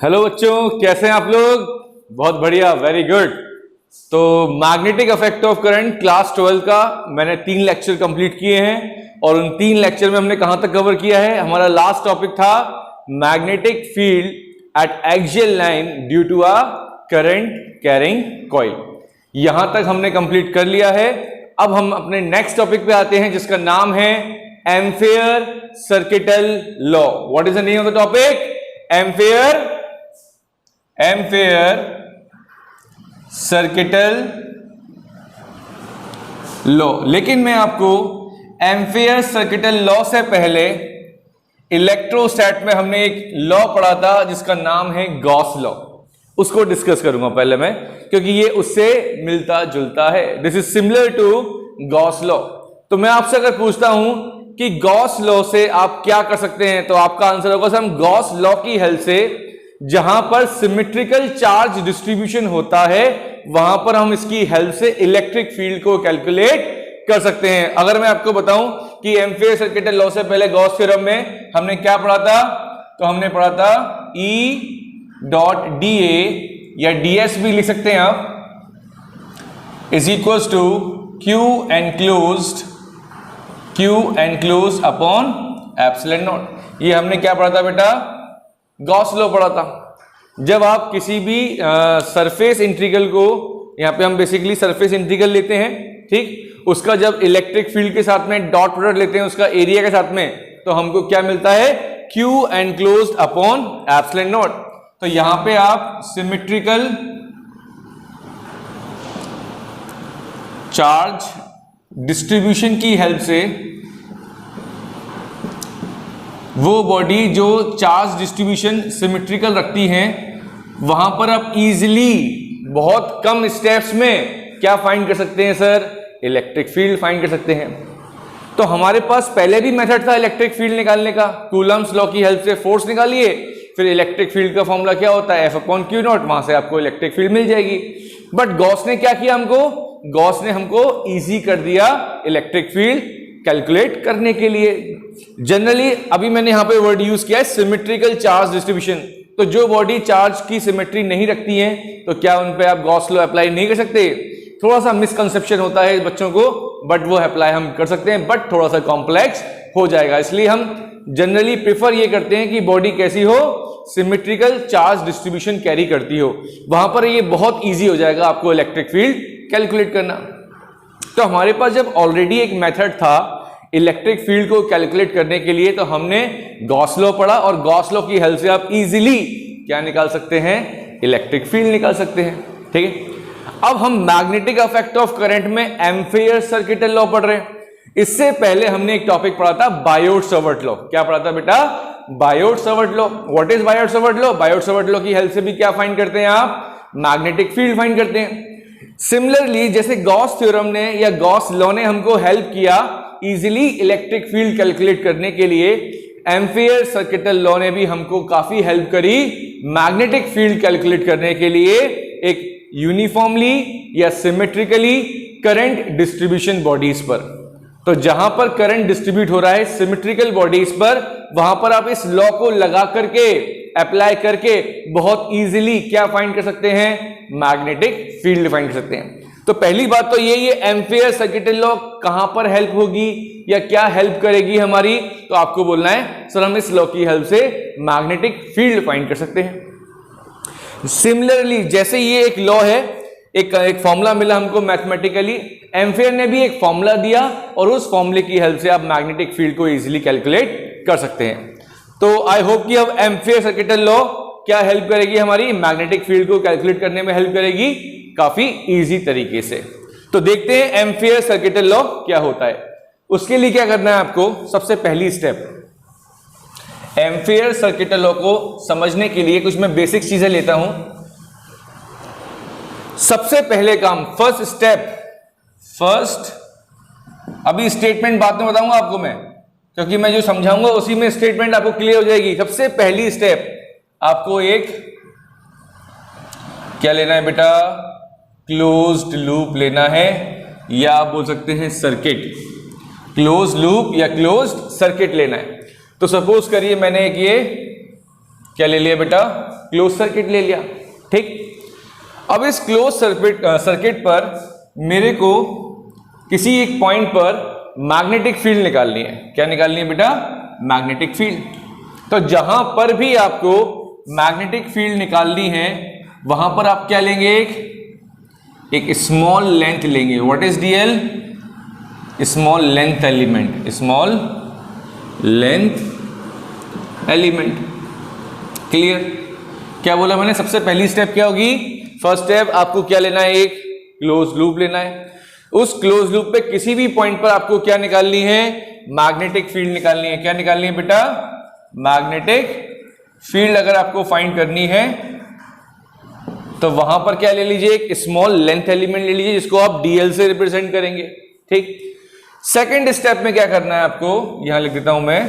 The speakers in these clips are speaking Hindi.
हेलो बच्चों, कैसे हैं आप लोग? बहुत बढ़िया, वेरी गुड। तो magnetic effect of current class 12 का मैंने 3 लेक्चर कंप्लीट किए हैं और उन 3 लेक्चर में हमने कहां तक कवर किया है? हमारा लास्ट टॉपिक था magnetic field at axial line due to a current carrying coil. यहां तक हमने कंप्लीट कर लिया है। अब हम अपने नेक्स्ट टॉपिक पे आते हैं जिसका नाम है ampere circuital law. What is the name of the topic? Ampere circuital law. लेकिन मैं आपको एम्पेयर सर्किटल लॉ से पहले इलेक्ट्रोस्टैट में हमने एक लॉ पढ़ा था जिसका नाम है गॉस लॉ, उसको डिस्कस करूंगा पहले मैं, क्योंकि ये उससे मिलता जुलता है। This is similar to Gauss law. तो मैं आपसे अगर पूछता हूं कि गॉस लॉ से आप क्या कर सकते हैं, तो आपका आंसर होगा हम गॉस लॉ की हेल्प से जहां पर सिमेट्रिकल चार्ज डिस्ट्रीब्यूशन होता है वहां पर हम इसकी हेल्प से इलेक्ट्रिक फील्ड को कैलकुलेट कर सकते हैं। अगर मैं आपको बताऊं कि एम्पेयर सर्किटल लॉ से पहले गॉस थ्योरम में हमने क्या पढ़ा था, तो हमने पढ़ा था E डॉट डी ए या ds भी लिख सकते हैं आप, is equals to Q enclosed upon epsilon naught. ये हमने क्या पढ़ा था बेटा? गॉस लॉ पढ़ा था। जब आप किसी भी सरफेस इंटीग्रल को, यहां पे हम बेसिकली सरफेस इंटीग्रल लेते हैं, ठीक, उसका जब इलेक्ट्रिक फील्ड के साथ में डॉट प्रोडक्ट लेते हैं उसका एरिया के साथ में, तो हमको क्या मिलता है? Q enclosed upon epsilon not. तो यहां पे आप सिमेट्रिकल चार्ज डिस्ट्रीब्यूशन की हेल्प से वो बॉडी जो चार्ज डिस्ट्रीब्यूशन सिमेट्रिकल रखती हैं वहां पर आप इजीली बहुत कम स्टेप्स में क्या फाइंड कर सकते हैं सर? इलेक्ट्रिक फील्ड फाइंड कर सकते हैं। तो हमारे पास पहले भी मेथड था इलेक्ट्रिक फील्ड निकालने का, कूलम्स लॉ की हेल्प से फोर्स निकालिए, फिर इलेक्ट्रिक फील्ड का फॉर्मूला क्या होता है? F/Q0, वहां से आपको इलेक्ट्रिक फील्ड मिल जाएगी। बट गॉस ने क्या किया हमको? गॉस ने हमको इजी कर दिया इलेक्ट्रिक फील्ड कैलकुलेट करने के लिए। जनरली अभी मैंने यहां पे वर्ड यूज किया है सिमेट्रिकल चार्ज डिस्ट्रीब्यूशन। तो जो बॉडी चार्ज की सिमेट्री नहीं रखती है तो क्या उन पे आप गॉस लॉ अप्लाई नहीं कर सकते? थोड़ा सा मिसकंसेप्शन होता है बच्चों को, बट वो अप्लाई हम कर सकते हैं, बट थोड़ा सा कॉम्प्लेक्स हो जाएगा। इसलिए हम जनरली प्रेफर ये करते हैं कि बॉडी कैसी हो? सिमेट्रिकल चार्ज डिस्ट्रीब्यूशन कैरी करती हो। वहां पर ये बहुत ईजी हो जाएगा आपको इलेक्ट्रिक फील्ड कैलकुलेट करना। तो हमारे पास जब ऑलरेडी एक मेथड था इलेक्ट्रिक फील्ड को कैलकुलेट करने के लिए, तो हमने गॉस लॉ पढ़ा और गॉस लॉ की हेल्प से आप इजीली क्या निकाल सकते हैं? इलेक्ट्रिक फील्ड निकाल सकते हैं। ठीक है, अब हम मैग्नेटिक इफेक्ट ऑफ करंट में एम्पेयर सर्किटल लॉ पढ़ रहे हैं। इससे पहले हमने एक टॉपिक पढ़ा था बायोट-सावर्ट लॉ। क्या पढ़ा था बेटा? Biot-Savart law. What is Biot-Savart law? Biot-Savart law की हेल्प से भी क्या फाइंड करते हैं आप? मैग्नेटिक फील्ड फाइंड करते हैं। सिमिलरली जैसे गॉस थ्योरम ने या गॉस लॉ ने हमको हेल्प किया इजीली इलेक्ट्रिक फील्ड कैलकुलेट करने के लिए, एम्पेयर सर्किटल लॉ ने भी हमको काफी हेल्प करी मैग्नेटिक फील्ड कैलकुलेट करने के लिए एक यूनिफॉर्मली या सिमेट्रिकली करंट डिस्ट्रीब्यूशन बॉडीज पर। तो जहां पर करंट डिस्ट्रीब्यूट हो रहा है सिमेट्रिकल बॉडीज पर, वहां पर आप इस लॉ को लगा करके अप्लाई करके बहुत इजीली क्या फाइंड कर सकते हैं? मैग्नेटिक फील्ड फाइंड कर सकते हैं। तो पहली बात तो ये एम्पेयर सर्किटल लॉ कहां पर हेल्प होगी या क्या हेल्प करेगी हमारी? तो आपको बोलना है सर हम इस लॉ की हेल्प से मैग्नेटिक फील्ड फाइंड कर सकते हैं। सिमिलरली जैसे ये एक लॉ है, एक फॉर्मूला मिला हमको मैथमेटिकली, एम्पेयर ने भी एक फॉर्मूला दिया और उस फॉर्मूले की हेल्प से आप मैग्नेटिक फील्ड को इजीली कैलकुलेट कर सकते हैं। तो आई होप कि अब एम्पेयर सर्किटल लॉ क्या हेल्प करेगी हमारी? मैग्नेटिक फील्ड को कैलकुलेट करने में हेल्प करेगी काफी इजी तरीके से। तो देखते हैं एम्पेयर सर्किटल लॉ क्या होता है। उसके लिए क्या करना है आपको? सबसे पहली स्टेप, एम्पेयर सर्किटल लॉ को समझने के लिए कुछ मैं बेसिक चीजें लेता हूं। सबसे पहले काम, फर्स्ट स्टेप, अभी स्टेटमेंट बाद में बताऊंगा आपको मैं, क्योंकि मैं जो समझाऊंगा उसी में स्टेटमेंट आपको क्लियर हो जाएगी। सबसे पहली स्टेप आपको एक क्या लेना है बेटा? क्लोज्ड लूप लेना है, या आप बोल सकते हैं सर्किट। क्लोज लूप या क्लोज्ड सर्किट लेना है। तो सपोज करिए मैंने एक ये क्या ले लिया बेटा, क्लोज सर्किट ले लिया। ठीक, अब इस क्लोज सर्किट पर मेरे को किसी एक पॉइंट पर मैग्नेटिक फील्ड निकालनी है। क्या निकालनी है बेटा, मैग्नेटिक फील्ड। तो जहां पर भी आपको मैग्नेटिक फील्ड निकालनी है वहां पर आप क्या लेंगे, एक स्मॉल लेंथ लेंगे। What is DL, small length element, small length element. Clear, क्या बोला मैंने, सबसे पहली स्टेप क्या होगी, फर्स्ट स्टेप आपको क्या लेना है, एक क्लोज लूप लेना है। उस क्लोज लूप पे किसी भी पॉइंट पर आपको क्या निकालनी है, मैग्नेटिक फील्ड निकालनी है। क्या निकालनी है बेटा, मैग्नेटिक फील्ड अगर आपको फाइंड करनी है तो वहां पर क्या ले लीजिए, एक स्मॉल लेंथ एलिमेंट ले लीजिए जिसको आप डीएल से रिप्रेजेंट करेंगे। ठीक, सेकेंड स्टेप में क्या करना है आपको, यहां लिख देता हूं मैं,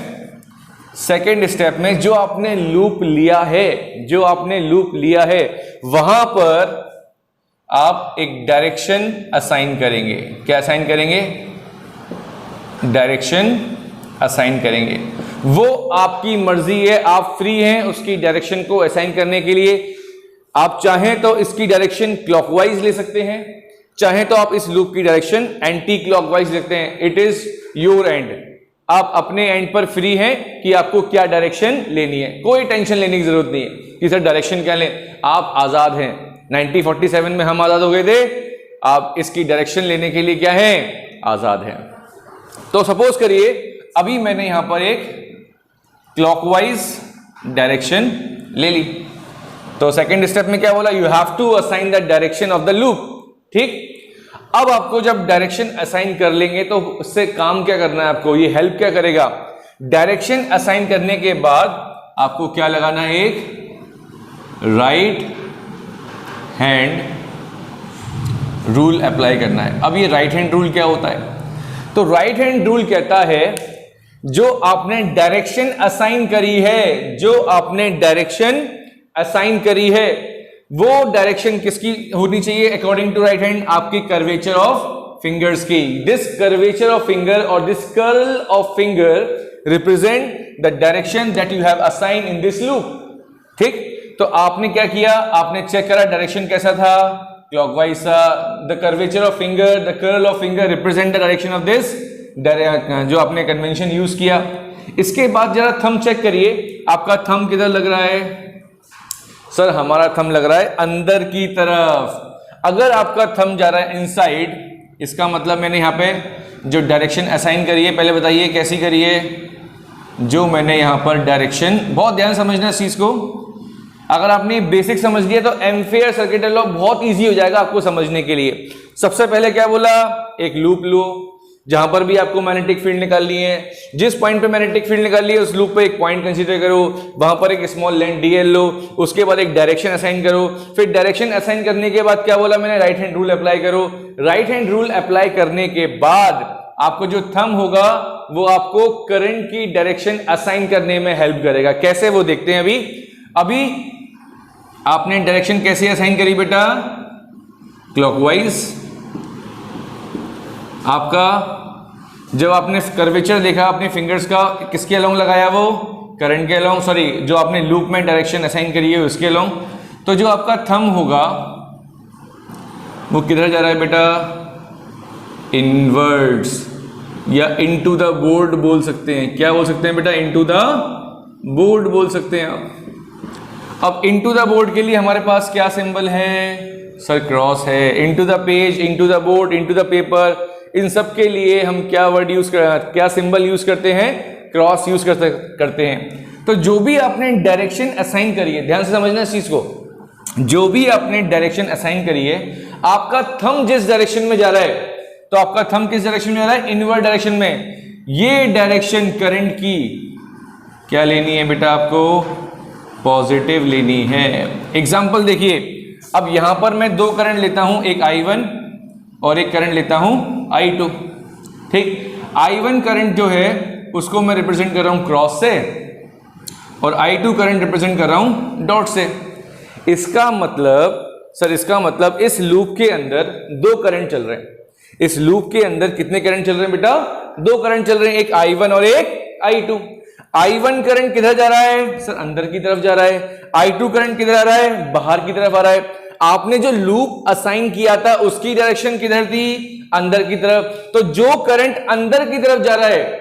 सेकेंड स्टेप में जो आपने लूप लिया है, जो आपने लूप लिया है वहां पर आप एक डायरेक्शन असाइन करेंगे। क्या असाइन करेंगे, डायरेक्शन असाइन करेंगे। वो आपकी मर्जी है, आप फ्री हैं उसकी डायरेक्शन को असाइन करने के लिए। आप चाहें तो इसकी डायरेक्शन क्लॉकवाइज ले सकते हैं, चाहें तो आप इस लूप की डायरेक्शन एंटी क्लॉकवाइज लेते हैं। इट इज योर एंड, आप अपने एंड पर फ्री हैं कि आपको क्या डायरेक्शन लेनी है। कोई टेंशन लेने की जरूरत नहीं है कि सर डायरेक्शन क्या लें, आप आजाद हैं। 1947 में हम आजाद हो गए थे, आप इसकी डायरेक्शन लेने के लिए क्या है, आजाद हैं। तो सपोज करिए अभी मैंने यहां पर एक क्लॉकवाइज डायरेक्शन ले ली, तो सेकेंड स्टेप में क्या बोला, you have to assign the direction of the loop. ठीक, अब आपको जब डायरेक्शन असाइन कर लेंगे तो उससे काम क्या करना है आपको, ये हेल्प क्या करेगा, डायरेक्शन असाइन करने के बाद आपको क्या लगाना है, एक राइट हैंड रूल अप्लाई करना है। अब ये राइट हैंड रूल क्या होता है, तो राइट हैंड रूल कहता है जो आपने डायरेक्शन असाइन करी है, जो आपने डायरेक्शन असाइन करी है वो डायरेक्शन किसकी होनी चाहिए अकॉर्डिंग टू राइट हैंड, आपकी कर्वेचर ऑफ फिंगर्स की। दिस कर्वेचर ऑफ फिंगर और this curl of finger represent the direction that you have assign in this loop. ठीक, तो आपने क्या किया, आपने चेक करा डायरेक्शन कैसा था, क्लॉकवाइज था। The curvature of finger, the curl of finger represent the direction of this, जो आपने कन्वेंशन यूज किया। इसके बाद जरा थंब चेक करिए, आपका थंब किधर लग रहा है, सर हमारा थंब लग रहा है अंदर की तरफ। अगर आपका थंब जा रहा है इनसाइड, इसका मतलब मैंने यहाँ पे जो डायरेक्शन असाइन करी है, पहले बताइए कैसी करी है, जो मैंने यहाँ पर डायरेक्शन, बहुत ध्यान समझना इस चीज को, अगर आपने बेसिक समझ लिया तो एम्पेयर सर्किट लॉ बहुत इजी हो जाएगा आपको समझने के लिए। सबसे पहले क्या बोला, एक लूप लो जहां पर भी आपको मैग्नेटिक फील्ड निकालनी है, जिस पॉइंट पे मैग्नेटिक फील्ड निकाली है उस लूप पे एक पॉइंट कंसीडर करो, वहां पर एक स्मॉल लेंथ डीएल लो, उसके बाद एक डायरेक्शन असाइन करो। फिर डायरेक्शन असाइन करने के बाद क्या बोला मैंने, राइट हैंड रूल अप्लाई करो। राइट हैंड रूल अप्लाई करने के बाद आपको जो थंब होगा वो आपको करंट की डायरेक्शन असाइन करने में हेल्प करेगा। कैसे, वो देखते हैं। अभी आपने डायरेक्शन कैसे असाइन करी बेटा, क्लॉकवाइज। आपका जब आपने कर्वेचर देखा अपने फिंगर्स का, किसके अलोंग लगाया, वो करंट के अलोंग, सॉरी जो आपने लूप में डायरेक्शन असाइन करी है उसके अलोंग। तो जो आपका थंब होगा वो किधर जा रहा है बेटा, इनवर्ड्स या इनटू द बोर्ड बोल सकते हैं। क्या बोल सकते हैं बेटा, इनटू द बोर्ड बोल सकते हैं आप। अब इनटू द बोर्ड के लिए हमारे पास क्या सिंबल है, सर क्रॉस है। Into the page, into the board, into the paper, इन सब के लिए हम क्या वर्ड यूज क्या सिंबल यूज करते हैं, क्रॉस यूज करते हैं। तो जो भी आपने डायरेक्शन असाइन करी है, ध्यान से समझना इस चीज को, जो भी आपने डायरेक्शन असाइन करी है, आपका थंब जिस डायरेक्शन में जा रहा है, तो आपका थंब किस डायरेक्शन में जा रहा है, इनवर्ड डायरेक्शन में। ये डायरेक्शन करंट की क्या लेनी है बेटा, आपको पॉजिटिव लेनी है। एग्जाम्पल देखिए, अब यहां पर मैं दो करंट लेता हूं, एक I1 और एक करंट लेता हूं I2। ठीक, I1 करंट जो है उसको मैं रिप्रेजेंट कर रहा हूं क्रॉस से, और I2 करंट रिप्रेजेंट कर रहा हूं डॉट से। इसका मतलब, सर इसका मतलब इस लूप के अंदर दो करंट चल रहे हैं। इस लूप के अंदर कितने करंट चल रहे हैं बेटा, दो करंट चल रहे हैं, एक I1 और एक I2। I1 करंट किधर जा रहा है सर, अंदर की तरफ जा रहा है। I2 करंट किधर आ रहा है, बाहर की तरफ आ रहा है। आपने जो लूप असाइन किया था उसकी डायरेक्शन किधर थी, अंदर की तरफ। तो जो करंट अंदर की तरफ जा रहा है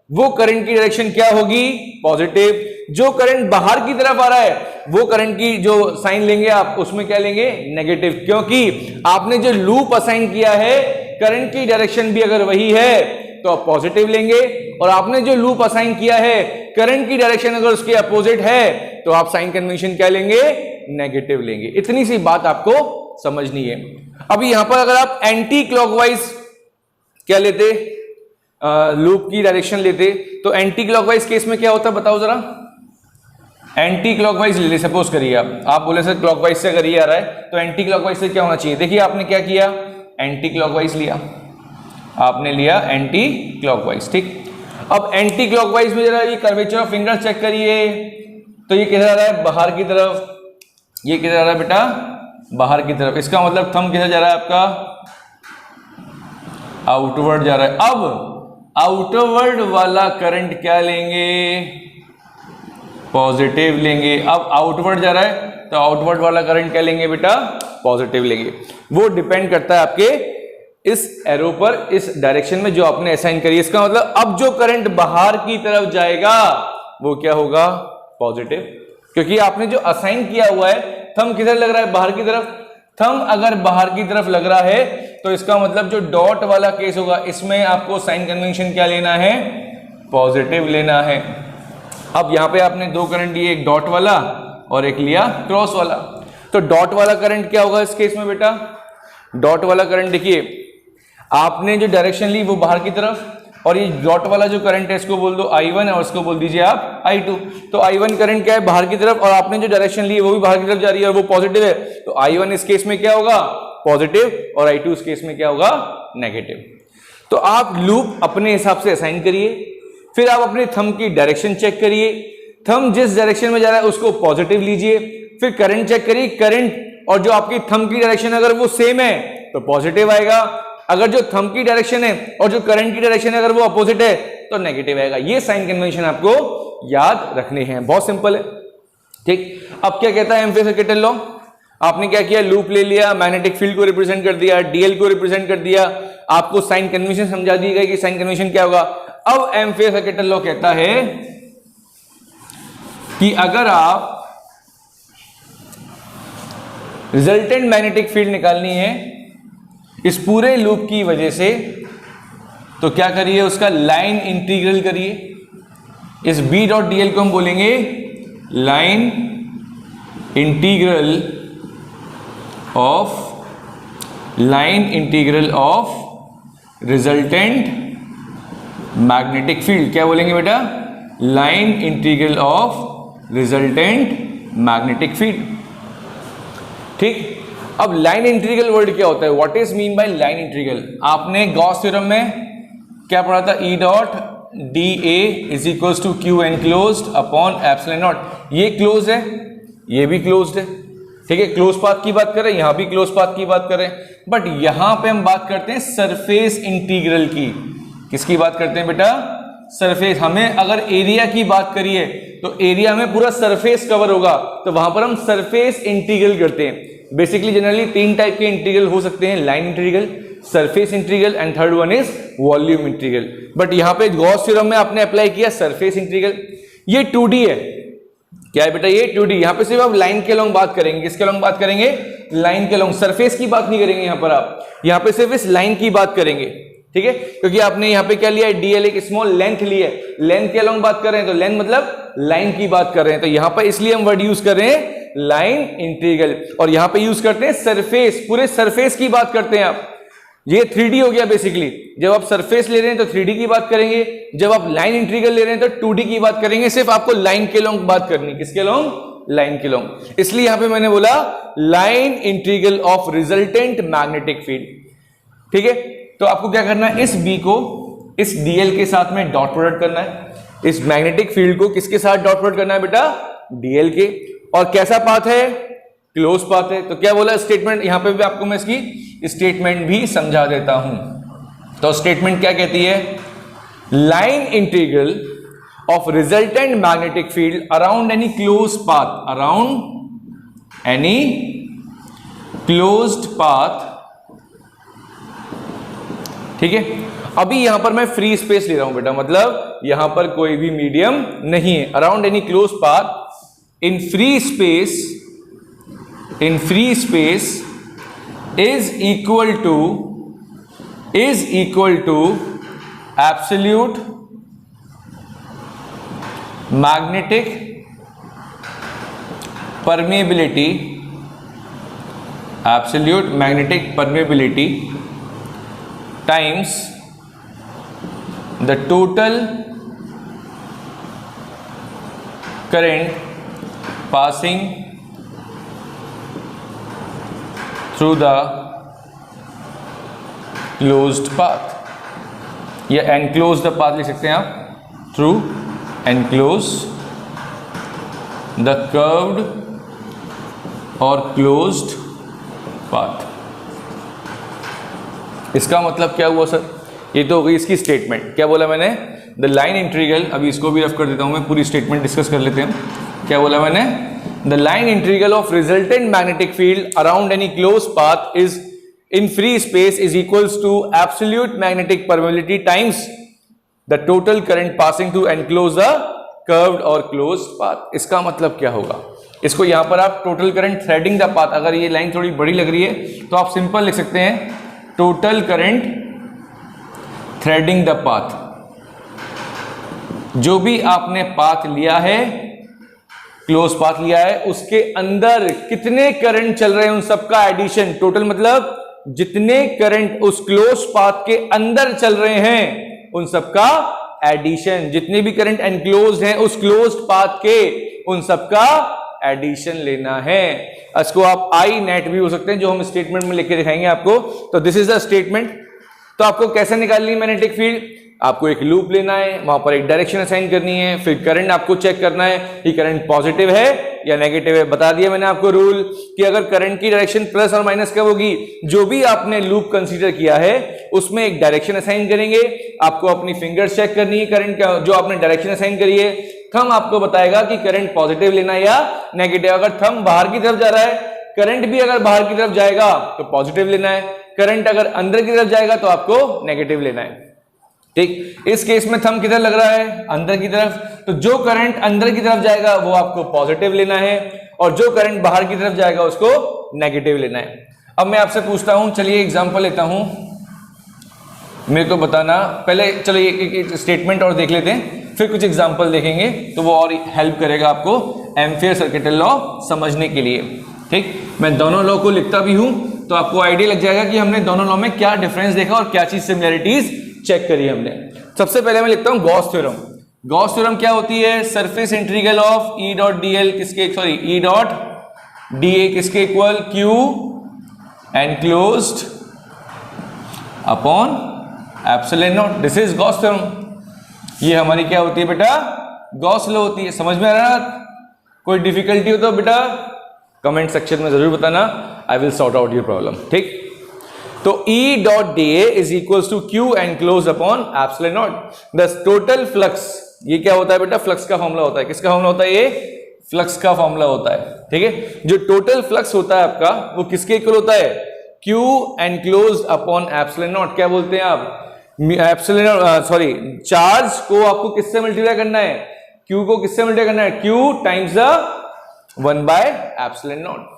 वो करंट की डायरेक्शन क्या होगी, पॉजिटिव। जो करंट बाहर की तरफ आ रहा है वो करंट की जो साइन लेंगे आप उसमें क्या लेंगे, नेगेटिव, क्योंकि आपने जो लूप असाइन किया है करंट की डायरेक्शन भी अगर वही है तो आप पॉजिटिव लेंगे, और आपने जो लूप असाइन किया है करंट की डायरेक्शन अगर उसके अपोजिट है तो आप साइन कन्वेंशन क्या लेंगे, नेगेटिव लेंगे। इतनी सी बात आपको समझनी है। अभी यहां पर अगर आप एंटी क्लॉकवाइज क्या लेते, लूप की डायरेक्शन लेते, तो एंटी क्लॉकवाइज केस में क्या होता बताओ जरा। एंटी क्लॉकवाइज ले, सपोज करिए आप बोले सर क्लॉकवाइज से अगर ये आ रहा है तो एंटी क्लॉकवाइज से क्या होना चाहिए। देखिए आपने क्या किया, एंटी क्लॉकवाइज लिया, आपने लिया एंटी क्लॉकवाइज, ठीक। अब एंटी क्लॉकवाइज में जरा ये कर्वेचर ऑफ फिंगर चेक करिए, तो ये किधर आ रहा है, बाहर की तरफ। ये किधर आ रहा है बेटा, बाहर की तरफ। इसका मतलब थंब किधर जा रहा है आपका, आउटवर्ड जा रहा है। अब आउटवर्ड वाला करंट क्या लेंगे, पॉजिटिव लेंगे। अब आउटवर्ड जा रहा है तो आउटवर्ड वाला करंट क्या लेंगे बेटा, पॉजिटिव लेंगे। वो डिपेंड करता है आपके इस एरो पर, इस डायरेक्शन में जो आपने असाइन करी। इसका मतलब अब जो करंट बाहर की तरफ जाएगा वो क्या होगा, पॉजिटिव, क्योंकि आपने जो असाइन किया हुआ है थंब किधर लग रहा है, बाहर की तरफ। थंब अगर बाहर की तरफ लग रहा है तो इसका मतलब जो डॉट वाला केस होगा इसमें आपको साइन कन्वेंशन क्या लेना है, पॉजिटिव लेना है। अब यहां पे आपने दो करंट लिए, एक डॉट वाला और एक लिया क्रॉस वाला। तो डॉट वाला करंट क्या होगा इस केस में बेटा, डॉट वाला करंट देखिए आपने जो डायरेक्शन ली वो बाहर की तरफ, और ये डॉट वाला जो करंट है इसको बोल दो I1 और इसको बोल दीजिए आप I2। तो I1 करंट क्या है, बाहर की तरफ, और आपने जो डायरेक्शन ली है वो भी बाहर की तरफ जा रही है और वो पॉजिटिव है। तो I1 इस केस में क्या होगा, पॉजिटिव, और I2 इस केस में क्या होगा, नेगेटिव। तो आप लूप अपने हिसाब से असाइन करिए, फिर आप अपने थंब की डायरेक्शन चेक करिए, थंब जिस डायरेक्शन में जा रहा है उसको पॉजिटिव लीजिए, फिर करंट चेक करिए, करंट और जो आपकी थंब की डायरेक्शन अगर वो सेम है तो पॉजिटिव आएगा, अगर जो थंब की डायरेक्शन है और जो करंट की डायरेक्शन है अगर वो अपोजिट है तो नेगेटिव आएगा। ये साइन कन्वेंशन आपको याद रखने हैं, बहुत सिंपल है, ठीक। अब क्या कहता है एम्फियर सर्किटल लॉ, आपने क्या किया, लूप ले लिया, मैग्नेटिक फील्ड को रिप्रेजेंट कर दिया, डीएल को रिप्रेजेंट कर दिया, आपको साइन कन्वेंशन समझा दी गई कि साइन कन्वेंशन क्या होगा। अब एम्फियर सर्किटल लॉ कहता है कि अगर आप रिजल्टेंट मैग्नेटिक फील्ड निकालनी है इस पूरे लूप की वजह से, तो क्या करिए, उसका लाइन इंटीग्रल करिए। इस B डॉट DL को हम बोलेंगे line integral of resultant magnetic field. क्या बोलेंगे बेटा, line integral of resultant magnetic field, ठीक। अब लाइन इंटीग्रल वर्ड क्या होता है, what is mean by line integral. आपने गॉस थ्योरम में क्या पढ़ा था, E dot DA is equals to Q enclosed upon epsilon naught. ये क्लोज है, ये भी क्लोज्ड है, ठीक है। क्लोज पाथ की बात करें, यहां भी क्लोज पाथ की बात करें, बट यहां पे हम बात करते हैं सरफेस इंटीग्रल की। किसकी बात करते हैं बेटा, सरफेस। हमें अगर एरिया की बात करिए तो एरिया में पूरा सरफेस कवर होगा, तो वहां पर हम सरफेस इंटीग्रल करते हैं। बेसिकली जनरली तीन टाइप के इंटीग्रल हो सकते हैं, line integral, surface integral and third one is volume integral. But यहां पे गॉस थ्योरम में आपने अप्लाई किया सरफेस इंटीग्रल। ये 2D है, क्या है बेटा, ये 2D। यहां पे सिर्फ आप लाइन के लॉन्ग बात करेंगे, किसके लॉन्ग बात करेंगे, लाइन के लॉन्ग, सरफेस की बात नहीं करेंगे यहां पर आप, यहां पे सिर्फ इस लाइन की बात करेंगे, ठीक है। क्योंकि आपने यहां पे क्या लिया है, DL एक स्मॉल लेंथ ली है, लेंथ के लॉन्ग बात कर रहे हैं तो लेंथ मतलब लाइन की बात कर रहे हैं, तो यहां पर इसलिए हम वर्ड यूज कर रहे हैं लाइन इंटीग्रल। और यहां पे यूज करते हैं सरफेस, पूरे सरफेस की बात करते हैं आप। ये 3D हो गया बेसिकली, जब आप सरफेस ले रहे हैं तो 3D की बात करेंगे, जब आप लाइन इंटीग्रल ले रहे हैं तो 2D की बात करेंगे। सिर्फ आपको लाइन के लॉन्ग बात करनी, किसके लॉन्ग, लाइन के लॉन्ग। इसलिए यहां पे मैंने बोला line integral of resultant magnetic field, ठीक है। तो आपको क्या करना है, इस B को इस DL के साथ में डॉट प्रोडक्ट करना है, इस मैग्नेटिक फील्ड को किसके साथ डॉट प्रोडक्ट करना है बेटा, DL के। और कैसा पाथ है, क्लोज पाथ है। तो क्या बोला स्टेटमेंट, यहां पे भी आपको मैं इसकी स्टेटमेंट भी समझा देता हूं। तो स्टेटमेंट क्या कहती है, line integral of resultant magnetic field around any closed path, around any closed path, ठीक है। अभी यहां पर मैं फ्री स्पेस ले रहा हूं बेटा, मतलब यहां पर कोई भी मीडियम नहीं है। Around any close path in free space is equal to absolute magnetic permeability, absolute magnetic permeability times the total current passing through the closed path, या enclose the path लिख सकते हैं आप, through enclose the curved or closed path। इसका मतलब क्या हुआ सर? ये तो हो गई इसकी स्टेटमेंट। क्या बोला मैंने? द लाइन इंटीग्रल, अभी इसको भी रफ कर देता हूं मैं, पूरी स्टेटमेंट डिस्कस कर लेते हैं। क्या बोला मैंने? The line integral of resultant magnetic field around any close path is in free space is equals to absolute magnetic permeability times the total current passing to enclose the curved और क्लोज्ड पाथ। इसका मतलब क्या होगा? इसको यहां पर आप total current threading the path, अगर ये लाइन थोड़ी बड़ी लग रही है तो आप सिंपल लिख सकते हैं total current threading the path. जो भी आपने पाथ लिया है, क्लोज पाथ लिया है, उसके अंदर कितने करंट चल रहे हैं उन सबका एडिशन। टोटल मतलब जितने करंट उस क्लोज पाथ के अंदर चल रहे हैं उन सबका एडिशन। जितने भी करंट एनक्लोज्ड हैं उस क्लोज्ड पाथ के, उन सबका एडिशन लेना है। इसको आप आई नेट भी हो सकते हैं, जो हम स्टेटमेंट में लिख के दिखाएंगे आपको। तो दिस इज द स्टेटमेंट। तो आपको कैसे निकालनी है मैग्नेटिक फील्ड? आपको एक लूप लेना है, वहां पर एक डायरेक्शन असाइन करनी है, फिर करंट आपको चेक करना है कि करंट पॉजिटिव है या नेगेटिव है। बता दिया मैंने आपको रूल कि अगर करंट की डायरेक्शन प्लस और माइनस कब होगी, जो भी आपने लूप कंसीडर किया है उसमें एक डायरेक्शन असाइन करेंगे। आपको अपनी फिंगर्स चेक करनी है करंट का, जो आपने डायरेक्शन असाइन करी है। थंब आपको बताएगा कि करंट पॉजिटिव लेना है या नेगेटिव। अगर थंब बाहर की तरफ जा रहा है, करंट भी अगर बाहर की तरफ जाएगा तो पॉजिटिव लेना है, करंट अगर अंदर की तरफ जाएगा तो आपको नेगेटिव लेना है। ठीक, इस केस में थंब किधर लग रहा है? अंदर की तरफ। तो जो करंट अंदर की तरफ जाएगा वो आपको पॉजिटिव लेना है, और जो करंट बाहर की तरफ जाएगा उसको नेगेटिव लेना है। अब मैं आपसे पूछता हूं, चलिए एग्जांपल लेता हूं, मेरे को बताना। पहले चलिए एक स्टेटमेंट और देख लेते हैं, फिर कुछ एग्जांपल देखेंगे तो वो और हेल्प करेगा आपको एम्पियर सर्किटल लॉ समझने के लिए। ठीक, मैं दोनों लॉ को लिखता भी हूं तो आपको आइडिया लग जाएगा कि हमने दोनों लॉ में क्या डिफरेंस देखा और क्या चीज सिमिलरिटीज चेक करी हमने। सबसे पहले मैं लिखता हूं गॉस थ्योरम। गॉस थ्योरम क्या होती है? Surface integral of E dot dl किसके, सॉरी ई डॉट डीए किसके equal? Q enclosed upon epsilon not. This is Gauss theorem. ये हमारी क्या होती है बेटा? गॉस लॉ होती है। समझ में आ रहा है? कोई डिफिकल्टी हो तो बेटा कमेंट सेक्शन में जरूर बताना, I will sort out your problem. ठीक, तो E dot D A is equal to Q enclose upon epsilon naught. The total flux, ये क्या होता है बेटा? फ्लक्स का फॉर्मूला होता है। किसका फॉर्मूला होता है? ये फ्लक्स का फॉर्मूला होता है। ठीक है, जो टोटल फ्लक्स होता है आपका वो किसके इक्वल होता है? Q enclose upon epsilon not. क्या बोलते हैं आप? एप्सिलॉन, सॉरी, चार्ज को आपको किससे मल्टीप्लाई करना है? क्यू को किससे मल्टीप्लाई करना है? Q times the 1 by epsilon not.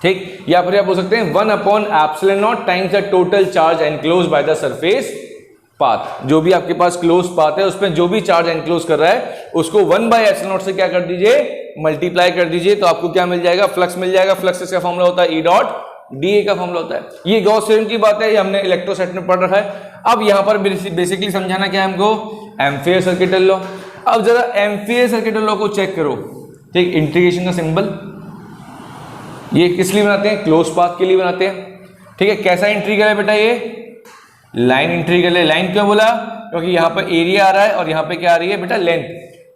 ठीक, या फिर आप बोल सकते हैं 1 upon epsilon not times the total charge enclose by the surface path. जो भी आपके पास क्लोज पाथ है उसमें जो भी चार्ज एनक्लोज कर रहा है उसको 1 बाय एप्सिलॉन नॉट से क्या कर दीजिए? मल्टीप्लाई कर दीजिए, तो आपको क्या मिल जाएगा? फ्लक्स मिल जाएगा। फ्लक्स इसका फॉर्मूला होता है ई डॉट डीए का फॉर्मूला होता है। ये गॉस थ्योरम की बात है, ये हमने इलेक्ट्रोसेट में पढ़ रखा है। अब यहां पर बेसिकली समझाना क्या है हमको? Ampere circuital law. अब जरा एम्पियर सर्किटल लॉ को चेक करो। ठीक, इंटीग्रेशन का सिंबल ये किस लिए बनाते हैं? क्लोज पाथ के लिए बनाते हैं। ठीक है, कैसा इंटीग्रल है बेटा? ये लाइन इंटीग्रल है। लाइन क्यों बोला? क्योंकि यहां पर एरिया आ रहा है और यहां पे क्या आ रही है बेटा? लेंथ।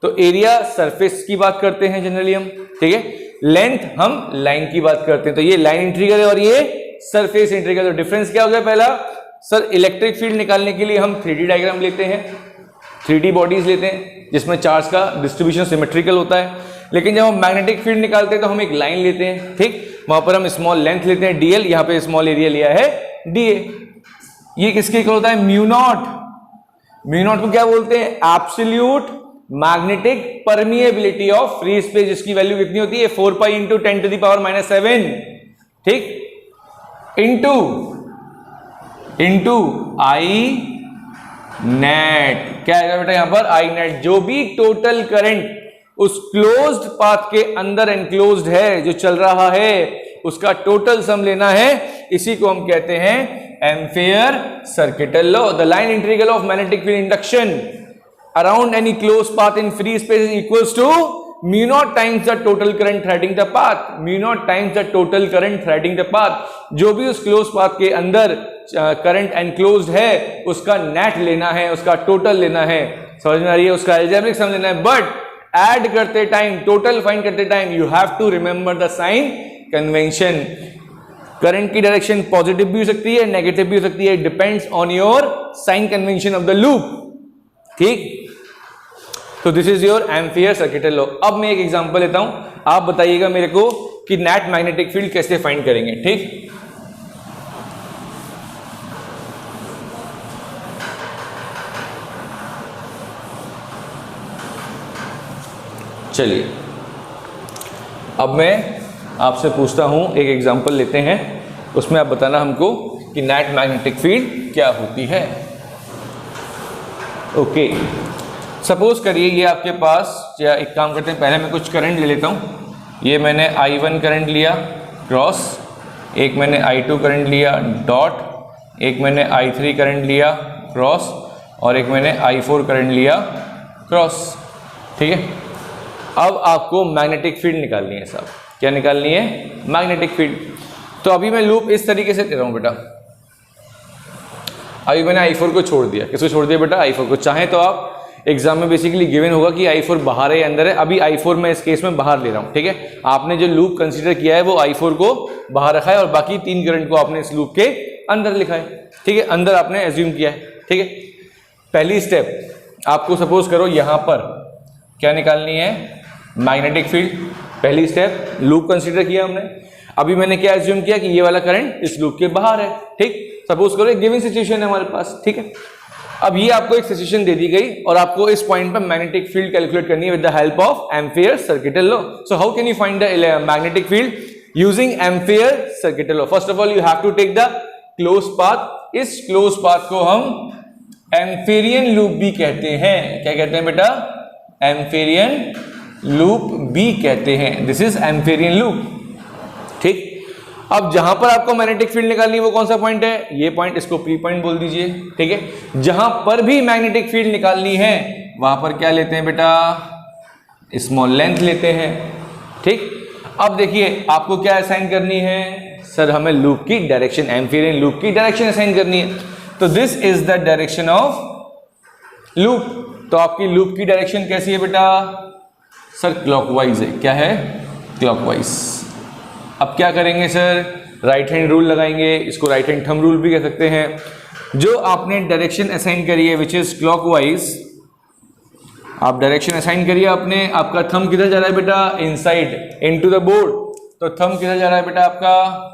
तो एरिया सरफेस की बात करते हैं जनरली हम, ठीक है, लेंथ हम लाइन की बात करते हैं। तो ये लाइन इंटीग्रल है और ये सरफेस इंटीग्रल। तो डिफरेंस क्या हो गया? पहला सर, इलेक्ट्रिक फील्ड निकालने के लिए हम 3D डायग्राम लेते हैं, 3D बॉडीज लेते हैं। जिसमें चार्ज का डिस्ट्रीब्यूशन सिमेट्रिकल होता है। लेकिन जब हम मैग्नेटिक फील्ड निकालते हैं तो हम एक लाइन लेते हैं, ठीक, वहां पर हम स्मॉल लेंथ लेते हैं dl, यहां पे स्मॉल एरिया लिया है da। ये किसके इक्वल होता है? Mu not. म्यू नॉट को क्या बोलते हैं? Absolute magnetic permeability of free space, जिसकी वैल्यू कितनी होती है? 4 पाई इंटू 10⁻⁻⁷, ठीक, इंटू आई नेट। क्या आएगा बेटा यहां पर? आई नेट। जो भी टोटल करंट उस क्लोज्ड पाथ के अंदर एनक्लोज्ड है, जो चल रहा है, उसका टोटल सम लेना है। इसी को हम कहते हैं Ampere circuital law. The line integral of magnetic field induction around any closed path in free space is equals to mu naught times the total current threading the path. Mu naught times the total current threading the path. जो भी उस क्लोज पाथ के अंदर करंट एनक्लोज्ड है, उसका नेट लेना है, उसका टोटल लेना है। समझ में आ रही है? उसका अलजेब्रिक सम लेना है। बट ऐड करते टाइम, टोटल फाइंड करते time, you have to remember the sign convention. Current की डायरेक्शन पॉजिटिव भी हो सकती है, नेगेटिव भी हो सकती है, depends on your sign convention of the loop, ठीक। तो this is your Ampere circuital law. अब मैं एक एग्जांपल लेता हूं, आप बताइएगा मेरे को कि नेट मैग्नेटिक फील्ड कैसे फाइंड करेंगे, ठीक। चलिए, अब मैं आपसे पूछता हूं, एक एग्जांपल लेते हैं, उसमें आप बताना हमको कि नेट मैग्नेटिक फील्ड क्या होती है। ओके, सपोज करिए ये आपके पास, या एक काम करते हैं, पहले मैं कुछ करंट ले लेता हूं। ये मैंने I1 करंट लिया क्रॉस, एक मैंने I2 करंट लिया डॉट, एक मैंने I3 करंट लिया क्रॉस, और एक मैंने I4 करंट लिया क्रॉस, ठीक है। अब आपको मैग्नेटिक फील्ड निकालनी है साहब। क्या निकालनी है? Magnetic field. तो अभी मैं लूप इस तरीके से ले रहा हूं बेटा। अभी मैंने I4 को छोड़ दिया। किसको छोड़ दिया बेटा? I4 को। चाहे तो आप एग्जाम में बेसिकली गिवन होगा कि I4 बाहर है या अंदर है। अभी I4 मैं इस केस में बाहर ले रहा हूं, ठीक है। आपने जो लूप कंसीडर किया है वो I4 को बाहर रखा है और बाकी 3 करंट को आपने इस लूप के अंदर लिखा है, ठीक है। अंदर आपने एज्यूम किया है, ठीक है। पहली स्टेप आपको सपोज करो यहां पर क्या निकालनी है? Magnetic field. पहली स्टेप लूप कंसीडर किया हमने। अभी मैंने क्या एज्यूम किया कि ये वाला करंट इस लूप के बाहर है, ठीक। सपोज करो एक गिवन सिचुएशन है हमारे पास, ठीक है। अब ये आपको एक सिचुएशन दे दी गई और आपको इस पॉइंट पर मैग्नेटिक फील्ड कैलकुलेट करनी है with the help of Ampere circuital law. So how can you find the magnetic field using Ampere circuital law? First of all you have to take the close path. इस क्लोज पाथ को हम एम्पेरियन लूप भी कहते हैं। क्या कहते हैं बेटा? एम्पेरियन लूप भी कहते हैं। दिस इज एम्पेरियन लूप, ठीक। अब जहां पर आपको मैग्नेटिक फील्ड निकालनी है वो कौन सा पॉइंट है? ये पॉइंट, इसको प्री पॉइंट बोल दीजिए, ठीक है। जहां पर भी मैग्नेटिक फील्ड निकालनी है वहां पर क्या लेते हैं बेटा? स्मॉल लेंथ लेते हैं, ठीक। अब देखिए आपको क्या असाइन करनी है? सर हमें लूप की डायरेक्शन, एम्पेरियन लूप की डायरेक्शन असाइन करनी है। तो this is the direction of loop. तो आपकी लूप की डायरेक्शन कैसी है बेटा? सर क्लॉकवाइज है। क्या है? क्लॉकवाइज। अब क्या करेंगे सर? राइट हैंड रूल लगाएंगे, इसको राइट हैंड थंब रूल भी कह सकते हैं। जो आपने डायरेक्शन असाइन करी है विच इज क्लॉकवाइज, आप डायरेक्शन असाइन करिए आपने। आपका थंब किधर जा रहा है बेटा? Inside, into the board. तो थंब किधर जा रहा है बेटा आपका?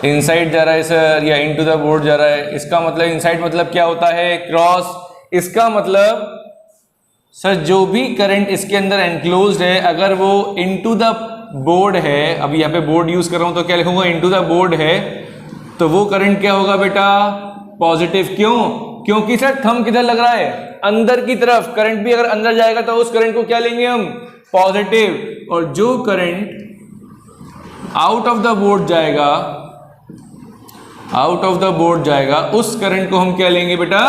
इनसाइड जा रहा है सर, या इनटू द बोर्ड जा रहा है? इसका मतलब इनसाइड मतलब क्या होता है? क्रॉस। इसका मतलब सर जो भी करंट इसके अंदर एनक्लोज्ड है, अगर वो इनटू द बोर्ड है, अभी यहाँ पे बोर्ड यूज कर रहा हूं तो क्या लिखूंगा? इनटू द बोर्ड है, तो वो करंट क्या होगा बेटा? पॉजिटिव। क्यों? क्योंकि सर थंब किधर लग रहा है? अंदर की तरफ। करंट भी अगर अंदर जाएगा तो उस करंट को क्या लेंगे हम? पॉजिटिव। और जो current out of the board जाएगा, आउट ऑफ द बोर्ड जाएगा, उस करंट को हम क्या लेंगे बेटा?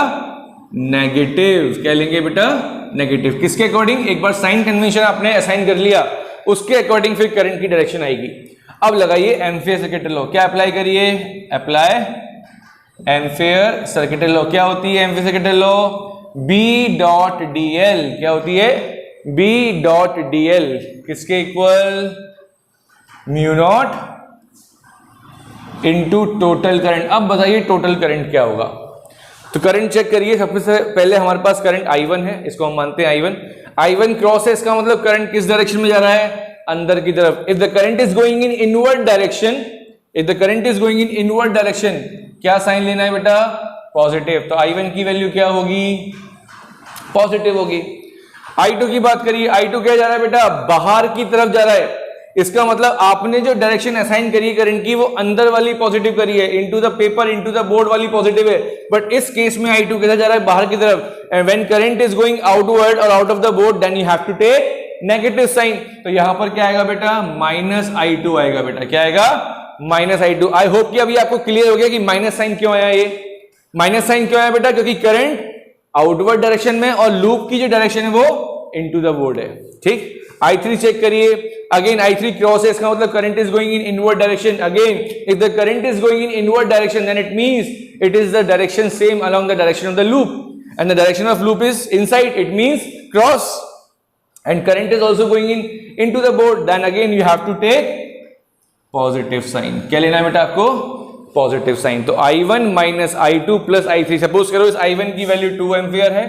नेगेटिव। क्या लेंगे बेटा? नेगेटिव। किसके अकॉर्डिंग? एक बार साइन कन्वेंशन आपने असाइन कर लिया, उसके अकॉर्डिंग फिर करंट की डायरेक्शन आएगी। अब लगाइए एम्पियर सर्किटल लॉ। क्या अप्लाई करिए? Apply ampere circuital law. क्या होती है ampere circuital law? B dot DL। क्या होती है? B डॉट DL किसके equal? Mu not into total current. अब बताइए टोटल करंट क्या होगा? तो करंट चेक करिए। सबसे पहले हमारे पास करंट I1 है, इसको हम मानते हैं I1 क्रॉस है, इसका मतलब करंट किस डायरेक्शन में जा रहा है, अंदर की तरफ। If the current is going in inward direction, if the current is going in inward direction, क्या साइन लेना है बेटा, पॉजिटिव। तो I1 की वैल्यू क्या होगी, पॉजिटिव होगी। I2 की बात करिए, I2 क्या जा रहा है बेटा, बाहर की तरफ जा रहा है। इसका मतलब आपने जो डायरेक्शन असाइन करी है करंट की, वो अंदर वाली पॉजिटिव करी है, into the paper, into the board वाली पॉजिटिव है। बट इस केस में I2 किधर जा रहा है, बाहर की तरफ। And when current is going outward और out of the board, then you have to take negative sign. तो यहां पर क्या आएगा बेटा, -I2 आएगा बेटा। क्या आएगा, -I2। आई होप कि अभी आपको क्लियर हो गया कि माइनस साइन क्यों आया। ये माइनस साइन क्यों आया बेटा, क्योंकि करंट आउटवर्ड डायरेक्शन में और लूप की जो डायरेक्शन है वो इनटू द बोर्ड है। ठीक। I3 चेक करिए, अगेन I3 क्रॉस है, इसका मतलब current is going in inward direction. Again if the current is going in inward direction, then it means it is the direction same along the direction of the loop, and the direction of loop is inside, it means cross, and current is also going in into the board, then again you have to take positive sign. क्या लेना है बेटा आपको, पॉजिटिव साइन। तो I1 minus I2 plus I3। Suppose करो इस I1 की वैल्यू 2 एम्पियर है,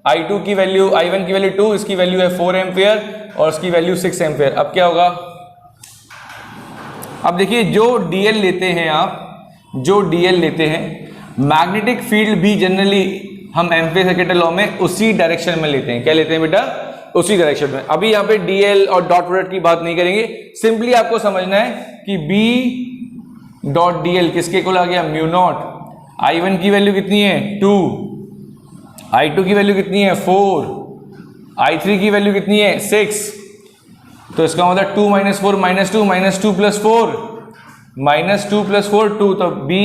I2 की वैल्यू, I1 की वैल्यू 2, इसकी वैल्यू है 4 एम्पियर और इसकी वैल्यू 6 एम्पियर। अब क्या होगा, अब देखिए जो DL लेते हैं आप, जो DL लेते हैं, मैग्नेटिक फील्ड भी जनरली हम एम्पियर सर्किट लॉ में उसी डायरेक्शन में लेते हैं। क्या लेते हैं बेटा, उसी डायरेक्शन में। अभी यहाँ पे DL और डॉट प्रोडक्ट की बात नहीं करेंगे, सिंपली आपको समझना है कि B डॉट DL किसके इक्वल आ गया, म्यू नॉट। I1 की वैल्यू कितनी है, 2, I2 की वैल्यू कितनी है, 4, I3 की वैल्यू कितनी है, 6। तो इसका मतलब 2 - 4 - 2 - 2 + 4 -2 + 4 2। तो B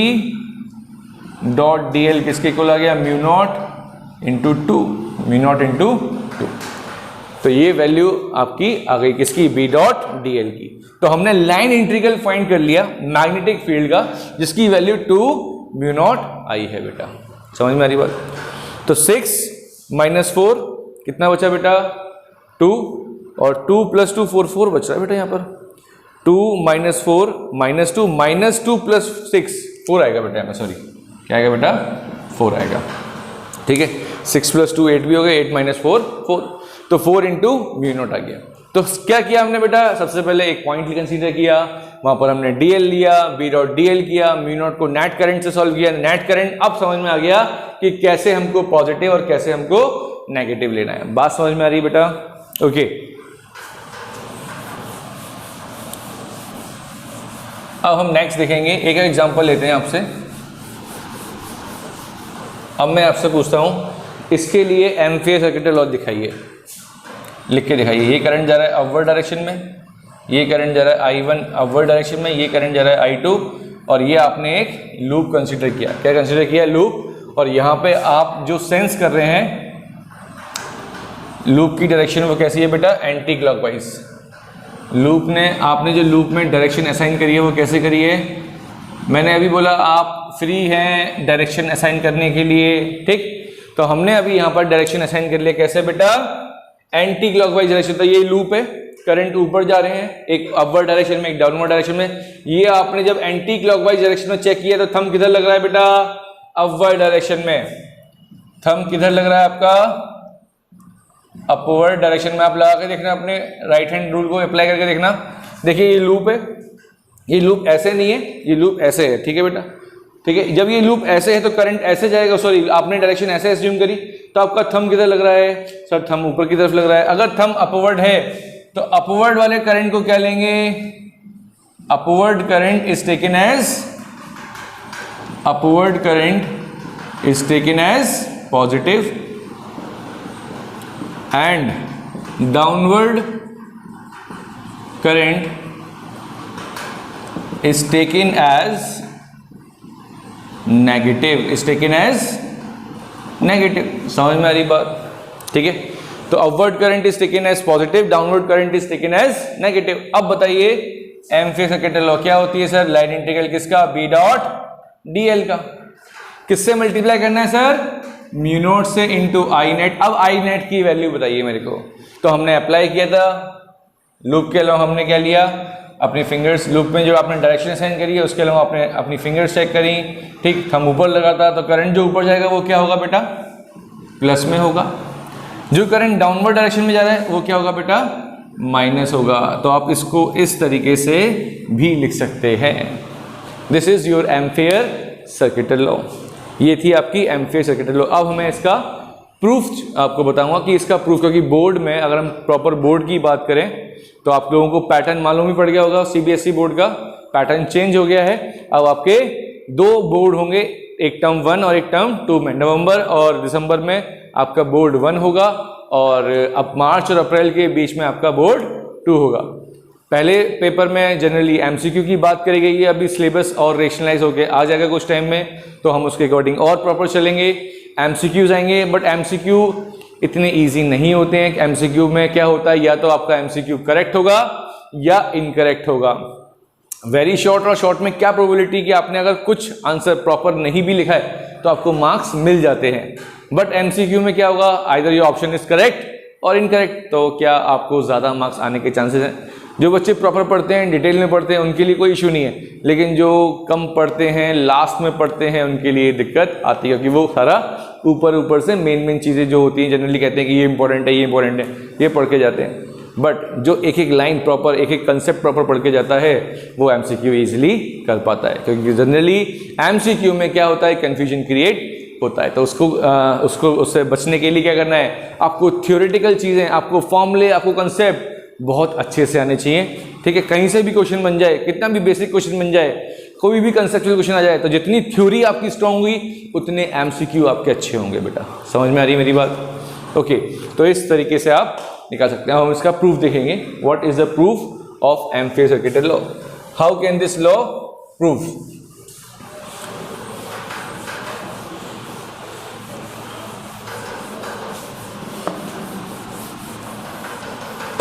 डॉट DL किसके इक्वल आ गया, mu naught into 2, mu naught into 2। तो ये वैल्यू आपकी आ गई किसकी, B डॉट DL की। तो हमने लाइन इंटीग्रल फाइंड कर लिया मैग्नेटिक फील्ड का, जिसकी वैल्यू 2 म्यू नॉट आई है बेटा। समझ में आ रही बात। तो 6 - 4 कितना बचा बेटा, 2, और 2 + 2 4 4 बच रहा है बेटा यहाँ पर। 2 - 4 - 2 -2 + 6 4 आएगा बेटा यहाँ पर, सॉरी क्या आएगा बेटा, 4 आएगा। ठीक है, 6 + 2 8 भी हो गया, 8 - 4 4। तो 4 इंटू म्यू नॉट आ गया। तो क्या किया हमने बेटा, सबसे पहले एक पॉइंट कंसीडर किया, वहां पर हमने DL लिया, B डॉट DL किया, म्यू नॉट को नेट करंट से सॉल्व किया। नेट करंट अब समझ में आ गया कि कैसे हमको पॉजिटिव और कैसे हमको नेगेटिव लेना है। बात समझ में आ रही है बेटा, ओके। अब हम नेक्स्ट देखेंगे, एक एग्जांपल लेते हैं आपसे। अब मैं आपसे पूछता हूं, इसके लिए एम्पियर सर्किट लॉ दिखाइए, लिख के दिखाइए। ये करंट जा रहा है अपवर्ड डायरेक्शन में, ये करंट जा रहा है I1 अपवर्ड डायरेक्शन में, ये करंट जा रहा है I2, और ये आपने एक लूप कंसीडर किया। क्या कंसीडर किया, लूप। और यहाँ पे आप जो सेंस कर रहे हैं लूप की डायरेक्शन वो कैसी है बेटा, एंटी क्लॉकवाइज। लूप ने, आपने जो लूप में डायरेक्शन असाइन करी है वो कैसे करी है, मैंने अभी बोला आप फ्री हैं डायरेक्शन असाइन करने के लिए। ठीक, तो हमने अभी यहाँ पर डायरेक्शन असाइन कर लिया, कैसे बेटा, एंटी क्लॉकवाइज डायरेक्शन। तो ये लूप है, करंट ऊपर जा रहे हैं, एक अपवर्ड डायरेक्शन में, एक डाउनवर्ड डायरेक्शन में। ये आपने जब एंटी क्लॉकवाइज डायरेक्शन में चेक किया तो थंब किधर लग रहा है बेटा, अपवर्ड डायरेक्शन में। थंब किधर लग रहा है आपका, अपवर्ड डायरेक्शन में। आप लगा के देखना, अपने राइट हैंड रूल को अप्लाई करके देखना। देखिए ये लूप है, ये लूप ऐसे नहीं है, ये लूप ऐसे है। ठीक है बेटा, ठीक है। जब ये लूप ऐसे है तो करंट ऐसे जाएगा, सॉरी आपने डायरेक्शन ऐसे एज्यूम करी, तो आपका थंब किधर लग रहा है, सर थंब ऊपर की तरफ लग रहा है। अगर थंब अपवर्ड है तो अपवर्ड वाले करंट को क्या लेंगे, upward current is taken as, upward current is taken as positive and downward current is taken as negative, is taken as negative. समझ में आ रही बात, ठीक है। तो upward current is taken as positive, downward current is taken as negative. अब बताइए एम्पियर सर्किट लॉ क्या होती है सर, लाइन इंटीग्रल किसका, B डॉट DL का। किससे मल्टीप्लाई करना है सर, म्यू नॉट से इंटू आई नेट। अब आई नेट की वैल्यू बताइए मेरे को। तो हमने अप्लाई किया था लूप के लॉ, हमने क्या लिया, अपनी फिंगर्स लूप में जो आपने डायरेक्शन साइन करी है उसके अलावा आपने अपनी फिंगर्स चेक करी, ठीक, थंब ऊपर लगाता तो करंट जो ऊपर जाएगा वो क्या होगा बेटा, प्लस में होगा। जो करंट डाउनवर्ड डायरेक्शन में जा रहा है वो क्या होगा बेटा, माइनस होगा। तो आप इसको इस तरीके से भी लिख सकते हैं। This is your Ampere circuital law. ये थी आपकी एम्पियर सर्किटल लॉ। अब हमें इसका प्रूफ आपको बताऊंगा कि इसका प्रूफ, क्योंकि बोर्ड में अगर हम प्रॉपर बोर्ड की बात करें तो आप लोगों को पैटर्न मालूम ही पड़ गया होगा। सीबीएसई बोर्ड का पैटर्न चेंज हो गया है। अब आपके दो बोर्ड होंगे, एक टर्म 1 और एक टर्म 2 में। नवंबर और दिसंबर में आपका बोर्ड 1 होगा और अब मार्च और अप्रैल के बीच में आपका बोर्ड 2 होगा। पहले पेपर में जनरली एमसीक्यू की बात करी गई है, अभी सिलेबस और रेशनलाइज होकर आ जाएगा कुछ टाइम में, तो हम उसके अकॉर्डिंग और प्रॉपर चलेंगे। एमसीक्यूज आएंगे, बट एमसीक्यू इतने इजी नहीं होते हैं। एमसीक्यू में क्या होता है, या तो आपका एमसीक्यू करेक्ट होगा या इनकरेक्ट होगा। वेरी शॉर्ट, और शॉर्ट में क्या प्रोबेबिलिटी कि आपने अगर कुछ आंसर प्रॉपर नहीं भी लिखा है तो आपको मार्क्स मिल जाते हैं। बट एमसीक्यू में क्या होगा, either your option is correct और इनकरेक्ट, तो क्या आपको ज़्यादा मार्क्स आने के चांसेस हैं। जो बच्चे प्रॉपर पढ़ते हैं, डिटेल में पढ़ते हैं, उनके लिए कोई इशू नहीं है, लेकिन जो कम पढ़ते हैं, लास्ट में पढ़ते हैं, उनके लिए दिक्कत आती है, क्योंकि वो सारा ऊपर से मेन चीज़ें जो होती हैं जनरली कहते हैं कि ये इंपॉर्टेंट है, ये इंपॉर्टेंट है, ये पढ़ के जाते हैं। बट जो एक एक लाइन प्रॉपर, एक एक कंसेप्ट प्रॉपर पढ़ के जाता है वो एमसीक्यू इजीली कर पाता है, क्योंकि जनरली एमसीक्यू में क्या होता है, कन्फ्यूजन क्रिएट होता है। तो उससे बचने के लिए क्या करना है, आपको थ्योरेटिकल चीज़ें, आपको फॉर्मूले, आपको कंसेप्ट बहुत अच्छे से आने चाहिए। ठीक है, कहीं से भी क्वेश्चन बन जाए, कितना भी बेसिक क्वेश्चन बन जाए, कोई भी कंसेप्चुअल क्वेश्चन आ जाए, तो जितनी थ्योरी आपकी स्ट्रांग होगी उतने एमसीक्यू आपके अच्छे होंगे बेटा। समझ में आ रही है मेरी बात? ओके, तो इस तरीके से आप निकाल सकते हैं। हम इसका प्रूफ देखेंगे। What is the proof of Ampere circuital law? How can this law proof?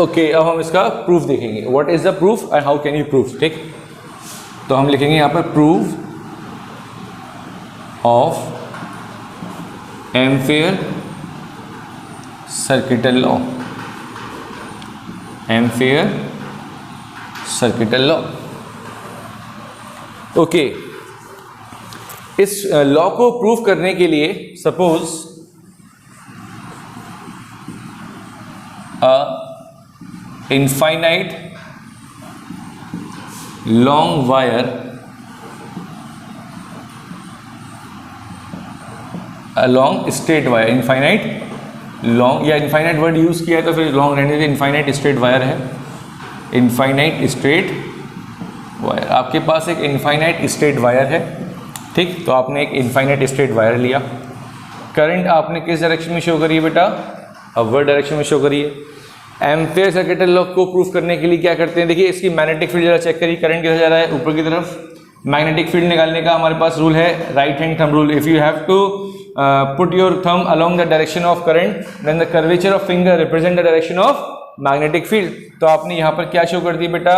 Okay, अब हम इसका प्रूफ देखेंगे। What is the proof and how can you proof? ठीक, तो हम लिखेंगे यहां पर proof of Ampere circuital law. Ampere circuital law. Okay, इस लॉ को प्रूफ करने के लिए suppose infinite long wire along straight wire, infinite long, या infinite वर्ड यूज किया है तो फिर long रहने से infinite straight wire है। infinite straight wire, आपके पास एक infinite straight wire है, ठीक, तो आपने एक infinite straight wire लिया। करंट आपने किस डायरेक्शन में शो करी है बेटा? अपवर्ड डायरेक्शन में शो करी है। एम्पियर सर्किटल लॉ को प्रूफ करने के लिए क्या करते हैं, देखिए इसकी मैग्नेटिक फील्ड जरा चेक करिए, करंट किधर जा रहा है? ऊपर की तरफ। मैग्नेटिक फील्ड निकालने का हमारे पास रूल है right hand thumb rule. If you have to put your thumb along the direction of current, then the curvature of finger represent the direction of magnetic field. तो आपने यहाँ पर क्या शो कर दी बेटा?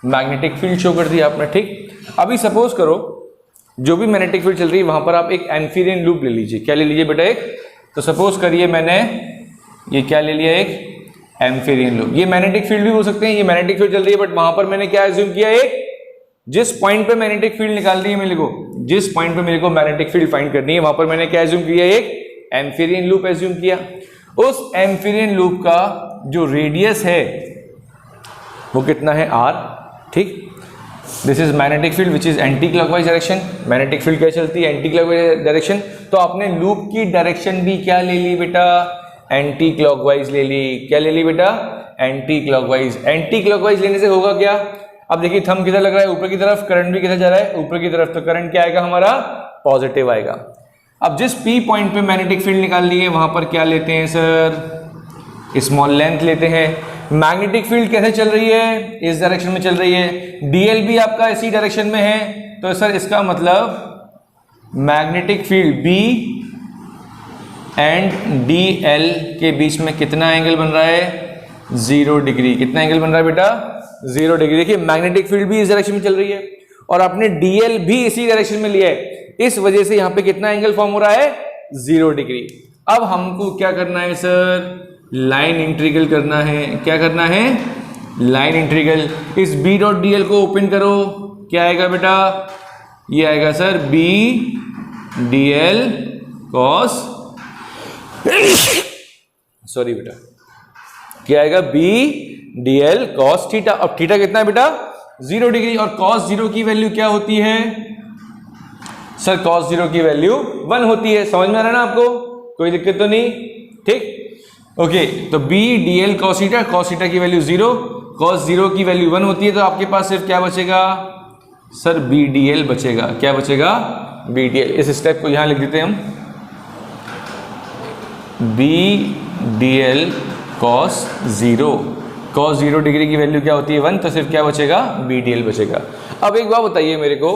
मैग्नेटिक फील्ड शो कर दी आपने, ठीक। अभी सपोज करो जो भी मैग्नेटिक फील्ड चल रही है वहां पर आप एक एम्फीरियन लूप ले लीजिए। क्या ले लीजिए बेटा? एक, तो सपोज करिए मैंने ये क्या ले लिया, एक एम्फीरियन लूप। ये मैग्नेटिक फील्ड भी हो सकते हैं, ये मैग्नेटिक फील्ड चल रही है, बट वहां पर मैंने क्या एज्यूम किया, एक जिस पॉइंट पे मैग्नेटिक फील्ड निकाल रही है मेरे को, जिस पॉइंट पे मेरे को मैग्नेटिक फील्ड फाइंड करनी है, वहां पर मैंने क्या एज्यूम किया, एक एम्फीरियन लूप एज्यूम किया। उस एम्फीरियन लूप का जो रेडियस है वो कितना है? r, ठीक। This is magnetic field which is anti clockwise direction. Magnetic field क्या चलती है? Anti clockwise direction. तो आपने लूप की डायरेक्शन भी क्या ले ली बेटा? एंटी क्लॉकवाइज ले ली। क्या ले ली बेटा? Anti clockwise. एंटी क्लॉकवाइज लेने से होगा क्या? अब देखिए थंब किधर लग रहा है? ऊपर की तरफ। करंट भी किधर जा रहा है? ऊपर की तरफ। तो करंट क्या आएगा हमारा? पॉजिटिव आएगा। अब जिस पी पॉइंट पे मैग्नेटिक फील्ड निकाल ली है वहां पर क्या लेते हैं सर? स्मॉल लेंथ लेते हैं। मैग्नेटिक फील्ड कैसे चल रही है? इस डायरेक्शन में चल रही है। डीएल भी आपका इसी डायरेक्शन में है, तो सर इसका मतलब magnetic field B and DL के बीच में कितना एंगल बन रहा है? 0 डिग्री। कितना एंगल बन रहा है बेटा? 0 डिग्री। देखिए मैग्नेटिक फील्ड भी इस डायरेक्शन में चल रही है और आपने डीएल भी इसी डायरेक्शन में लिया है, इस वजह से यहां पे कितना एंगल फॉर्म हो रहा है? 0 डिग्री। अब हमको क्या करना है सर? लाइन इंटीग्रल करना है। क्या करना है? Line integral. इस बी डॉट डी एल को ओपन करो, क्या आएगा बेटा? ये आएगा sir B D L cos, sorry बेटा, क्या आएगा? B D L cos theta. अब थीटा कितना है बेटा? 0 डिग्री। और कॉस 0 की वैल्यू क्या होती है सर? कॉस 0 की वैल्यू 1 होती है। समझ में आ रहा है ना आपको? कोई दिक्कत तो नहीं? ठीक, ओके। तो B D L cos theta की वैल्यू 0, कॉस 0 की वैल्यू 1 होती है, तो आपके पास सिर्फ क्या बचेगा सर? बी डी एल बचेगा। क्या बचेगा? B D L. इस स्टेप को यहां लिख देते हैं हम, B D L cos 0। Cos 0 degree की वैल्यू क्या होती है? 1, तो सिर्फ क्या बचेगा? बी डी एल बचेगा। अब एक बात बताइए मेरे को,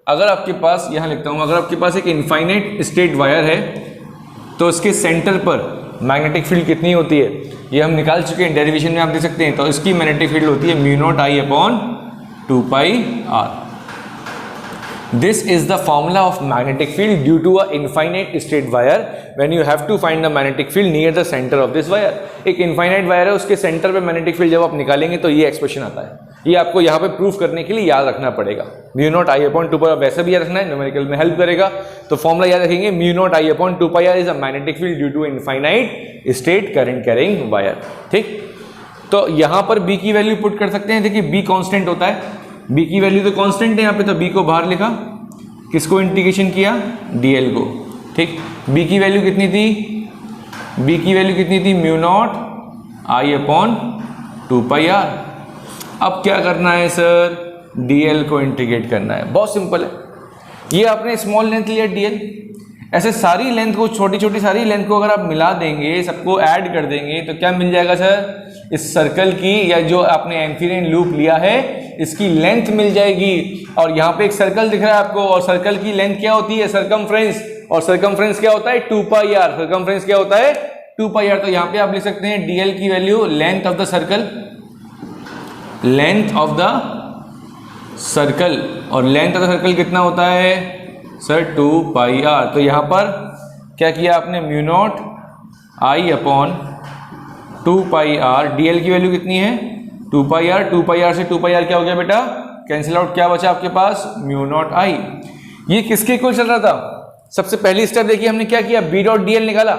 अगर आपके पास, यहां लिखता हूं, अगर आपके पास एक इनफाइनाइट स्ट्रेट वायर है तो उसके सेंटर पर मैग्नेटिक फील्ड कितनी होती है? ये हम निकाल चुके हैं, डेरिवेशन में आप देख सकते हैं। तो इसकी मैग्नेटिक फील्ड होती है mu naught I upon 2 pi R. This is the formula of magnetic field due to a infinite straight wire when you have to find the magnetic field near the center of this wire। एक infinite wire है, उसके सेंटर पे मैग्नेटिक फील्ड जब आप निकालेंगे तो ये एक्सप्रेशन आता है। ये आपको यहाँ पे प्रूफ करने के लिए याद रखना पड़ेगा। Mu naught I upon 2 pi R, वैसे भी याद रखना है, न्यूमेरिकल में हेल्प करेगा। तो फॉर्मूला याद रखेंगे, mu naught I upon 2 pi R is a magnetic field due to infinite straight current carrying wire. ठीक, तो यहाँ पर बी की वैल्यू पुट कर सकते हैं। देखिए बी कांस्टेंट होता है, बी की वैल्यू तो कांस्टेंट है यहाँ पे, तो बी को बाहर लिखा, किसको इंटीग्रेशन किया? डीएल को। ठीक, बी की वैल्यू कितनी थी? बी की वैल्यू कितनी थी? Mu naught I upon 2 pi R. अब क्या करना है सर? डीएल को इंटीग्रेट करना है। बहुत सिंपल है, ये आपने स्मॉल लेंथ लिया डीएल, ऐसे सारी लेंथ को, छोटी छोटी सारी लेंथ को अगर आप मिला देंगे, सबको ऐड कर देंगे, तो क्या मिल जाएगा सर? इस सर्कल की, या जो आपने एम्फीरियन लूप लिया है, इसकी लेंथ मिल जाएगी। और यहाँ पे एक सर्कल दिख रहा है आपको, और सर्कल की लेंथ क्या होती है? सरकमफ्रेंस। और सरकमफ्रेंस क्या होता है? 2 पाई आर। सरकमफ्रेंस क्या होता है? 2 पाई आर। तो यहाँ पे आप लिख सकते हैं डीएल की value, length of the circle, length of the circle, और लेंथ ऑफ द सर्कल कितना होता है सर? 2 pi are. तो यहाँ पर क्या किया आपने? Mu naught I upon 2 pi R. DL की वैल्यू कितनी है? 2 पाई आर। 2 पाई आर से 2 पाई आर क्या हो गया बेटा? Cancel out. क्या बचा आपके पास? म्यू नॉट आई। ये किसके इक्वल चल रहा था? सबसे पहली स्टेप देखिए हमने क्या किया, बी डॉट डीएल निकाला,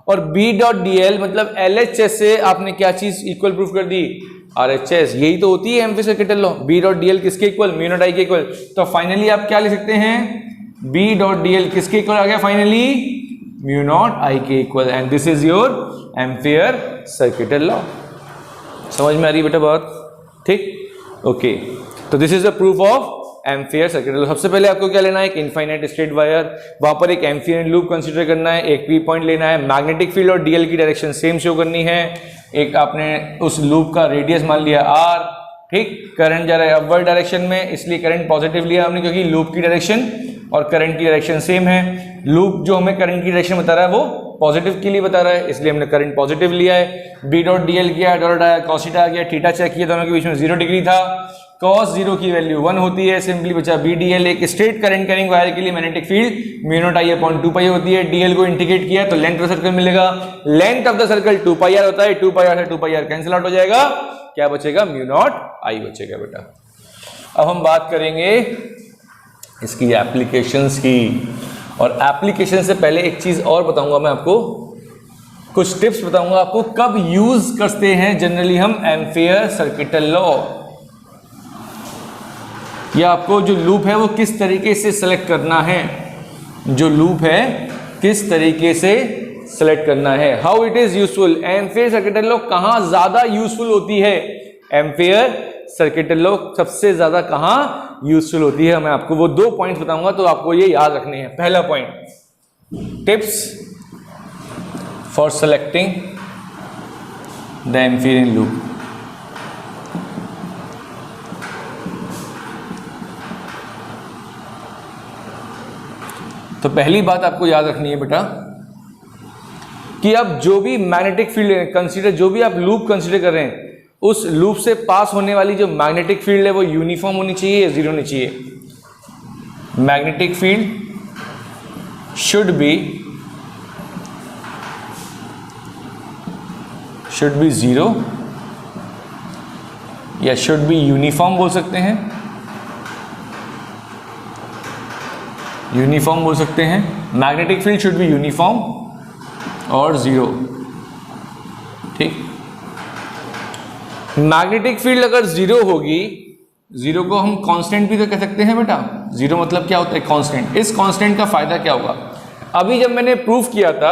और बी डॉट डीएल मतलब एलएचएस से आपने क्या चीज इक्वल प्रूफ कर दी? आरएचएस। यही तो होती है Ampere circuital law. B dot dl किसके इक्वल? म्यू नॉट आई के इक्वल। तो फाइनली आप क्या लिख सकते हैं? बी डॉट डीएल किसके इक्वल आ गया फाइनली? म्यू नॉट आई के equal. And this is your Ampere circuital law. समझ में आ रही बेटा बात? ठीक, ओके। तो this is the proof of Ampere circuital law. सबसे पहले आपको क्या लेना है? एक इनफाइनाइट स्ट्रेट वायर, वहां पर एक एम्फियर लूप कंसीडर करना है, एक पी पॉइंट लेना है, मैग्नेटिक फील्ड और डीएल की डायरेक्शन सेम शो करनी है, एक आपने उस लूप का रेडियस मान लिया आर। ठीक, करंट जा रहा है अपवर्ड डायरेक्शन में, इसलिए करंट पॉजिटिव लिया हमने, क्योंकि लूप की डायरेक्शन और करंट की डायरेक्शन सेम है। लूप जो हमें करंट की डायरेक्शन बता रहा है वो पॉजिटिव के लिए बता रहा है, इसलिए हमने करंट पॉजिटिव लिया है। बी डॉट डीएल किया, डॉट आया, कॉस थीटा आ गया, थीटा चेक किया, दोनों के बीच में 0 डिग्री था। कॉस 0 की वैल्यू 1 होती है, सिंपली बचा बी डीएल। एक स्ट्रेट करंट कैरिंग वायर के लिए magnetic field mu naught I upon 2 pi होती है। डीएल को इंटीग्रेट किया तो लेंथ ऑफ द सर्कल मिलेगा, length of the circle 2 pi R होता है, 2 पाई आर से 2 पाई आर कैंसिल आउट हो जाएगा, क्या बचेगा? म्यू नॉट आई बचेगा बेटा। अब हम बात करेंगे इसकी एप्लीकेशंस की, और एप्लीकेशन से पहले एक चीज और बताऊंगा मैं आपको, कुछ टिप्स बताऊंगा आपको कब यूज करते हैं जनरली हम एम्फियर सर्किटल लॉ, या आपको जो लूप है वो किस तरीके से सेलेक्ट करना है, जो लूप है किस तरीके से सेलेक्ट करना है, how it is useful. Ampere circuital law कहां ज्यादा यूजफुल होती है? एम्फियर सर्किटल लॉ सबसे ज्यादा कहां यूजफुल होती है? मैं आपको वो 2 पॉइंट्स बताऊंगा, तो आपको ये याद रखने हैं। पहला point, tips for selecting the Ampere loop. तो पहली बात आपको याद रखनी है बेटा कि आप जो भी मैग्नेटिक फील्ड कंसीडर, जो भी आप लूप कंसीडर कर रहे हैं, उस लूप से पास होने वाली जो मैग्नेटिक फील्ड है वो यूनिफॉर्म होनी चाहिए या जीरो होनी चाहिए? Magnetic field should be zero या शुड बी यूनिफॉर्म बोल सकते हैं, यूनिफॉर्म बोल सकते हैं। Magnetic field should be uniform और जीरो। ठीक, मैग्नेटिक फील्ड अगर जीरो होगी, जीरो को हम कांस्टेंट भी तो कह सकते हैं बेटा। जीरो मतलब क्या होता है? कांस्टेंट। इस कांस्टेंट का फायदा क्या होगा? अभी जब मैंने प्रूफ किया था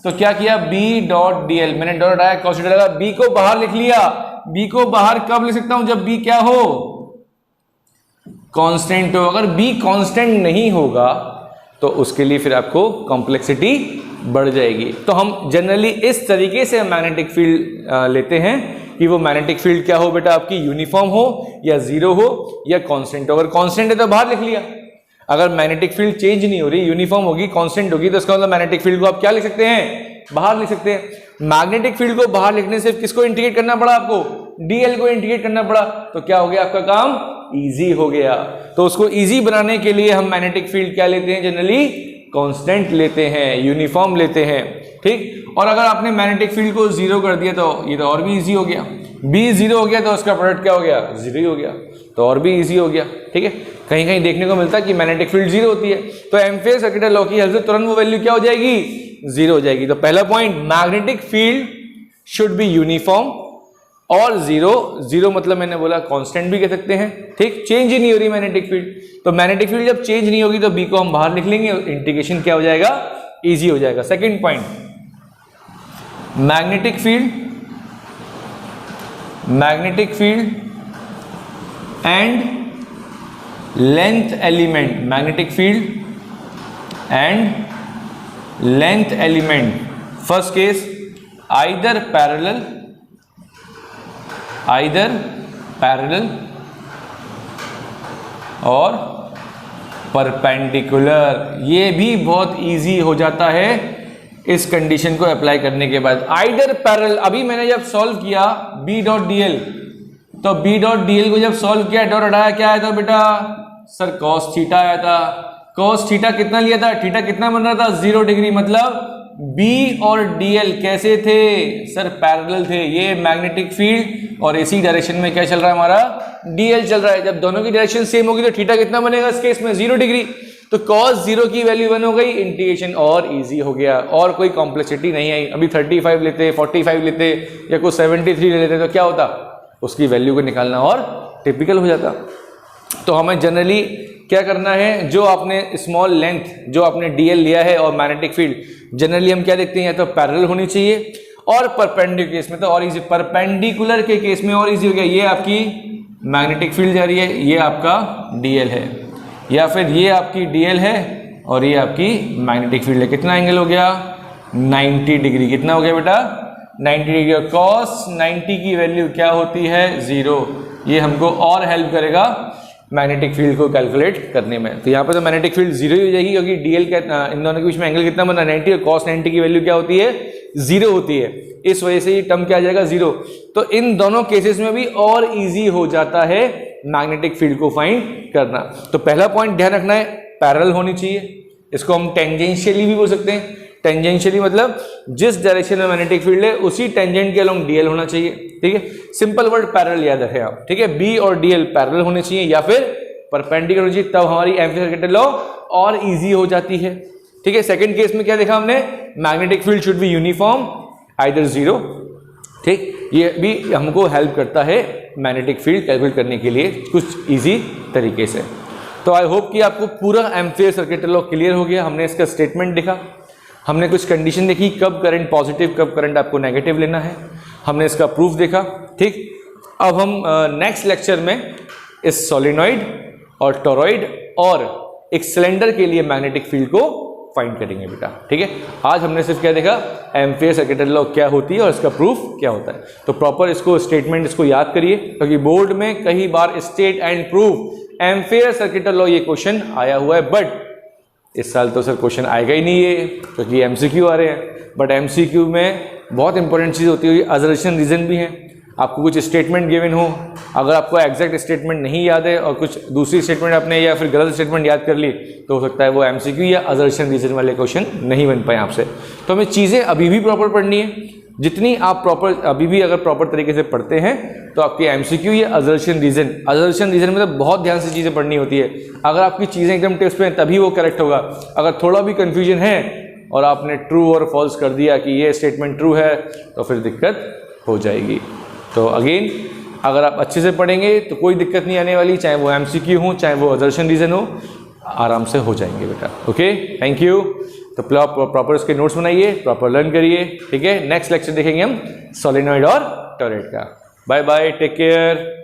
तो क्या किया, बी डॉट डी एल, मैंने डॉट आया कांस्टेंट डाला, बी को बाहर लिख लिया। बी को बाहर कब लिख सकता हूं? जब बी क्या हो? कांस्टेंट हो। अगर बी कांस्टेंट नहीं होगा तो उसके लिए फिर आपको कॉम्प्लेक्सिटी बढ़ जाएगी। तो हम जनरली इस तरीके से मैग्नेटिक फील्ड लेते हैं कि वो मैग्नेटिक फील्ड क्या हो बेटा आपकी, यूनिफॉर्म हो या जीरो हो या कांस्टेंट हो। अगर कांस्टेंट है तो बाहर लिख लिया। अगर मैग्नेटिक फील्ड चेंज नहीं हो रही, यूनिफॉर्म होगी, कांस्टेंट होगी, तो इसका मतलब मैग्नेटिक फील्ड को आप क्या लिख सकते हैं? बाहर लिख सकते हैं। मैग्नेटिक फील्ड को बाहर लिखने से किसको इंडिकेट करना पड़ा आपको? डीएल को इंडिकेट करना पड़ा। तो क्या हो गया आपका काम? इजी हो गया। तो उसको इजी बनाने के लिए हम मैग्नेटिक फील्ड क्या लेते हैं? जनरली कांस्टेंट लेते हैं, यूनिफॉर्म लेते हैं। ठीक, और अगर आपने मैग्नेटिक फील्ड को जीरो कर दिया तो ये तो और भी इजी हो गया। बी जीरो हो गया तो उसका प्रोडक्ट क्या हो गया? जीरो ही हो गया, तो और भी इजी हो गया। ठीक है, कहीं कहीं देखने को मिलता है कि मैग्नेटिक फील्ड जीरो होती है, तो एम्पियर सर्किट लॉ की हेल्प से तुरंत वो वैल्यू क्या हो जाएगी? जीरो हो जाएगी। तो पहला point, magnetic field should be uniform और जीरो। जीरो मतलब मैंने बोला कांस्टेंट भी कह सकते हैं। ठीक, चेंज ही नहीं हो रही मैग्नेटिक फील्ड, तो मैग्नेटिक फील्ड जब चेंज नहीं होगी तो बी को हम बाहर लिख लेंगे, इंटीग्रेशन क्या हो जाएगा? इजी हो जाएगा। Second point, magnetic field and length element, magnetic field and length element. First case, either parallel और परपेंडिकुलर। ये भी बहुत इजी हो जाता है इस कंडीशन को अप्लाई करने के बाद। आइदर पैरेलल, अभी मैंने जब सॉल्व किया बी डॉट डी एल, तो बी डॉट डी एल को जब सॉल्व किया, डॉट हटाया, क्या आया था बेटा? सर कॉस थीटा आया था। कॉस थीटा कितना लिया था? थीटा कितना बन रहा था? 0 डिग्री। मतलब बी और डीएल कैसे थे? सर पैरेलल थे। ये मैग्नेटिक फील्ड और इसी डायरेक्शन में क्या चल रहा है हमारा? डीएल चल रहा है। जब दोनों की डायरेक्शन सेम होगी तो थीटा कितना बनेगा इस केस में? 0 डिग्री। तो cos 0 की वैल्यू 1 हो गई, इंटीग्रेशन और इजी हो गया, और कोई कॉम्प्लेक्सिटी नहीं आई। अभी 35 लेते, 45 लेते या कुछ 73 ले लेते तो क्या होता? उसकी वैल्यू को निकालना और टिपिकल हो जाता। तो हमें जनरली क्या करना है, जो आपने स्मॉल लेंथ जो आपने डीएल लिया है और मैग्नेटिक फील्ड, जनरली हम क्या देखते हैं, या तो पैरेलल होनी चाहिए और परपेंडिकुलर केस में तो और इजी, परपेंडिकुलर के केस में और इजी हो गया। ये आपकी मैग्नेटिक फील्ड जा रही है, ये आपका डीएल है, या फिर ये आपकी डीएल है और ये आपकी मैग्नेटिक फील्ड है। कितना एंगल हो गया? 90 डिग्री। कितना हो गया बेटा? 90 डिग्री। और cos 90 की वैल्यू क्या होती है? 0। ये हमको और हेल्प करेगा मैग्नेटिक फील्ड को कैलकुलेट करने में। तो यहाँ पे तो मैग्नेटिक फील्ड 0 ही हो जाएगी, क्योंकि डीएल का इन दोनों के बीच में एंगल कितना बना? 90, और cos 90 की वैल्यू क्या होती है? 0 होती है। इस वजह से ये टर्म क्या आ जाएगा? 0। तो इन दोनों केसेस में भी और इजी हो जाता है मैग्नेटिक फील्ड को फाइंड करना। तो पहला पॉइंट ध्यान रखना है, पैरेलल होनी चाहिए। इसको हम टेंजेंशियली भी बोल सकते हैं। टेंजेंशियली मतलब जिस डायरेक्शन में मैग्नेटिक फील्ड है उसी टेंजेंट के अलोंग डीएल होना चाहिए। ठीक है, सिंपल वर्ड पैरेलल याद रखें आप। ठीक है, बी और डीएल पैरेलल होने चाहिए या फिर परपेंडिकुलर होनी चाहिए, तब हमारी एम्पीयर सर्किट लॉ और इजी हो जाती है। ठीक है, सेकंड केस में क्या देखा हमने? Magnetic field should be uniform either 0। ठीक, ये भी हमको हेल्प करता है मैग्नेटिक फील्ड कैलकुलेट करने के लिए कुछ इजी तरीके से। तो आई होप कि आपको पूरा एम्पीयर सर्किट लॉ क्लियर हो गया। हमने इसका स्टेटमेंट देखा, हमने कुछ कंडीशन देखी, कब करंट पॉजिटिव कब करंट आपको नेगेटिव लेना है, हमने इसका प्रूफ देखा। ठीक, अब हम नेक्स्ट लेक्चर में इस सोलेनॉइड और टॉरॉइड और एक सिलेंडर के लिए मैग्नेटिक फील्ड को फाइंड करेंगे बेटा। ठीक है, आज हमने सिर्फ क्या देखा, एम्पीयर सर्किट लॉ क्या होती है और इसका प्रूफ क्या होता है। तो प्रॉपर इसको स्टेटमेंट इसको याद करिए, क्योंकि बोर्ड में कई बार state and proof Ampere circuit law ये क्वेश्चन आया हुआ है, बट इस साल तो सर क्वेश्चन आएगा ही नहीं है क्योंकि एमसीक्यू आ रहे हैं। बट एमसीक्यू में बहुत इंपॉर्टेंट चीज़ होती है, अजर्शन रीजन भी है। आपको कुछ स्टेटमेंट गिवन हो, अगर आपको एग्जैक्ट स्टेटमेंट नहीं याद है और कुछ दूसरी स्टेटमेंट आपने या फिर गलत स्टेटमेंट याद कर ली, तो हो सकता है वो एमसीक्यू या अजर्शन रीजन वाले क्वेश्चन नहीं बन पाए आपसे। तो हमें चीज़ें अभी भी प्रॉपर पढ़नी है, जितनी आप प्रॉपर अभी भी अगर प्रॉपर तरीके से पढ़ते हैं तो आपके एमसीक्यू या असर्शन रीजन में तो बहुत ध्यान से चीज़ें पढ़नी होती है। अगर आपकी चीज़ें एकदम टिप्स पे हैं तभी वो करेक्ट होगा। अगर थोड़ा भी कन्फ्यूजन है और आपने ट्रू और फॉल्स कर दिया कि ये स्टेटमेंट ट्रू है तो फिर दिक्कत हो जाएगी। तो अगेन अगर आप अच्छे से पढ़ेंगे तो कोई दिक्कत नहीं आने वाली, चाहे वो एमसीक्यू हो चाहे वो असर्शन रीजन हो, आराम से हो जाएंगे बेटा। Okay, thank you. तो प्रॉपर उसके नोट्स बनाइए, प्रॉपर लर्न करिए, ठीक है। नेक्स्ट लेक्चर देखेंगे हम सोलेनॉइड और टॉरॉइड का। Bye bye, take care.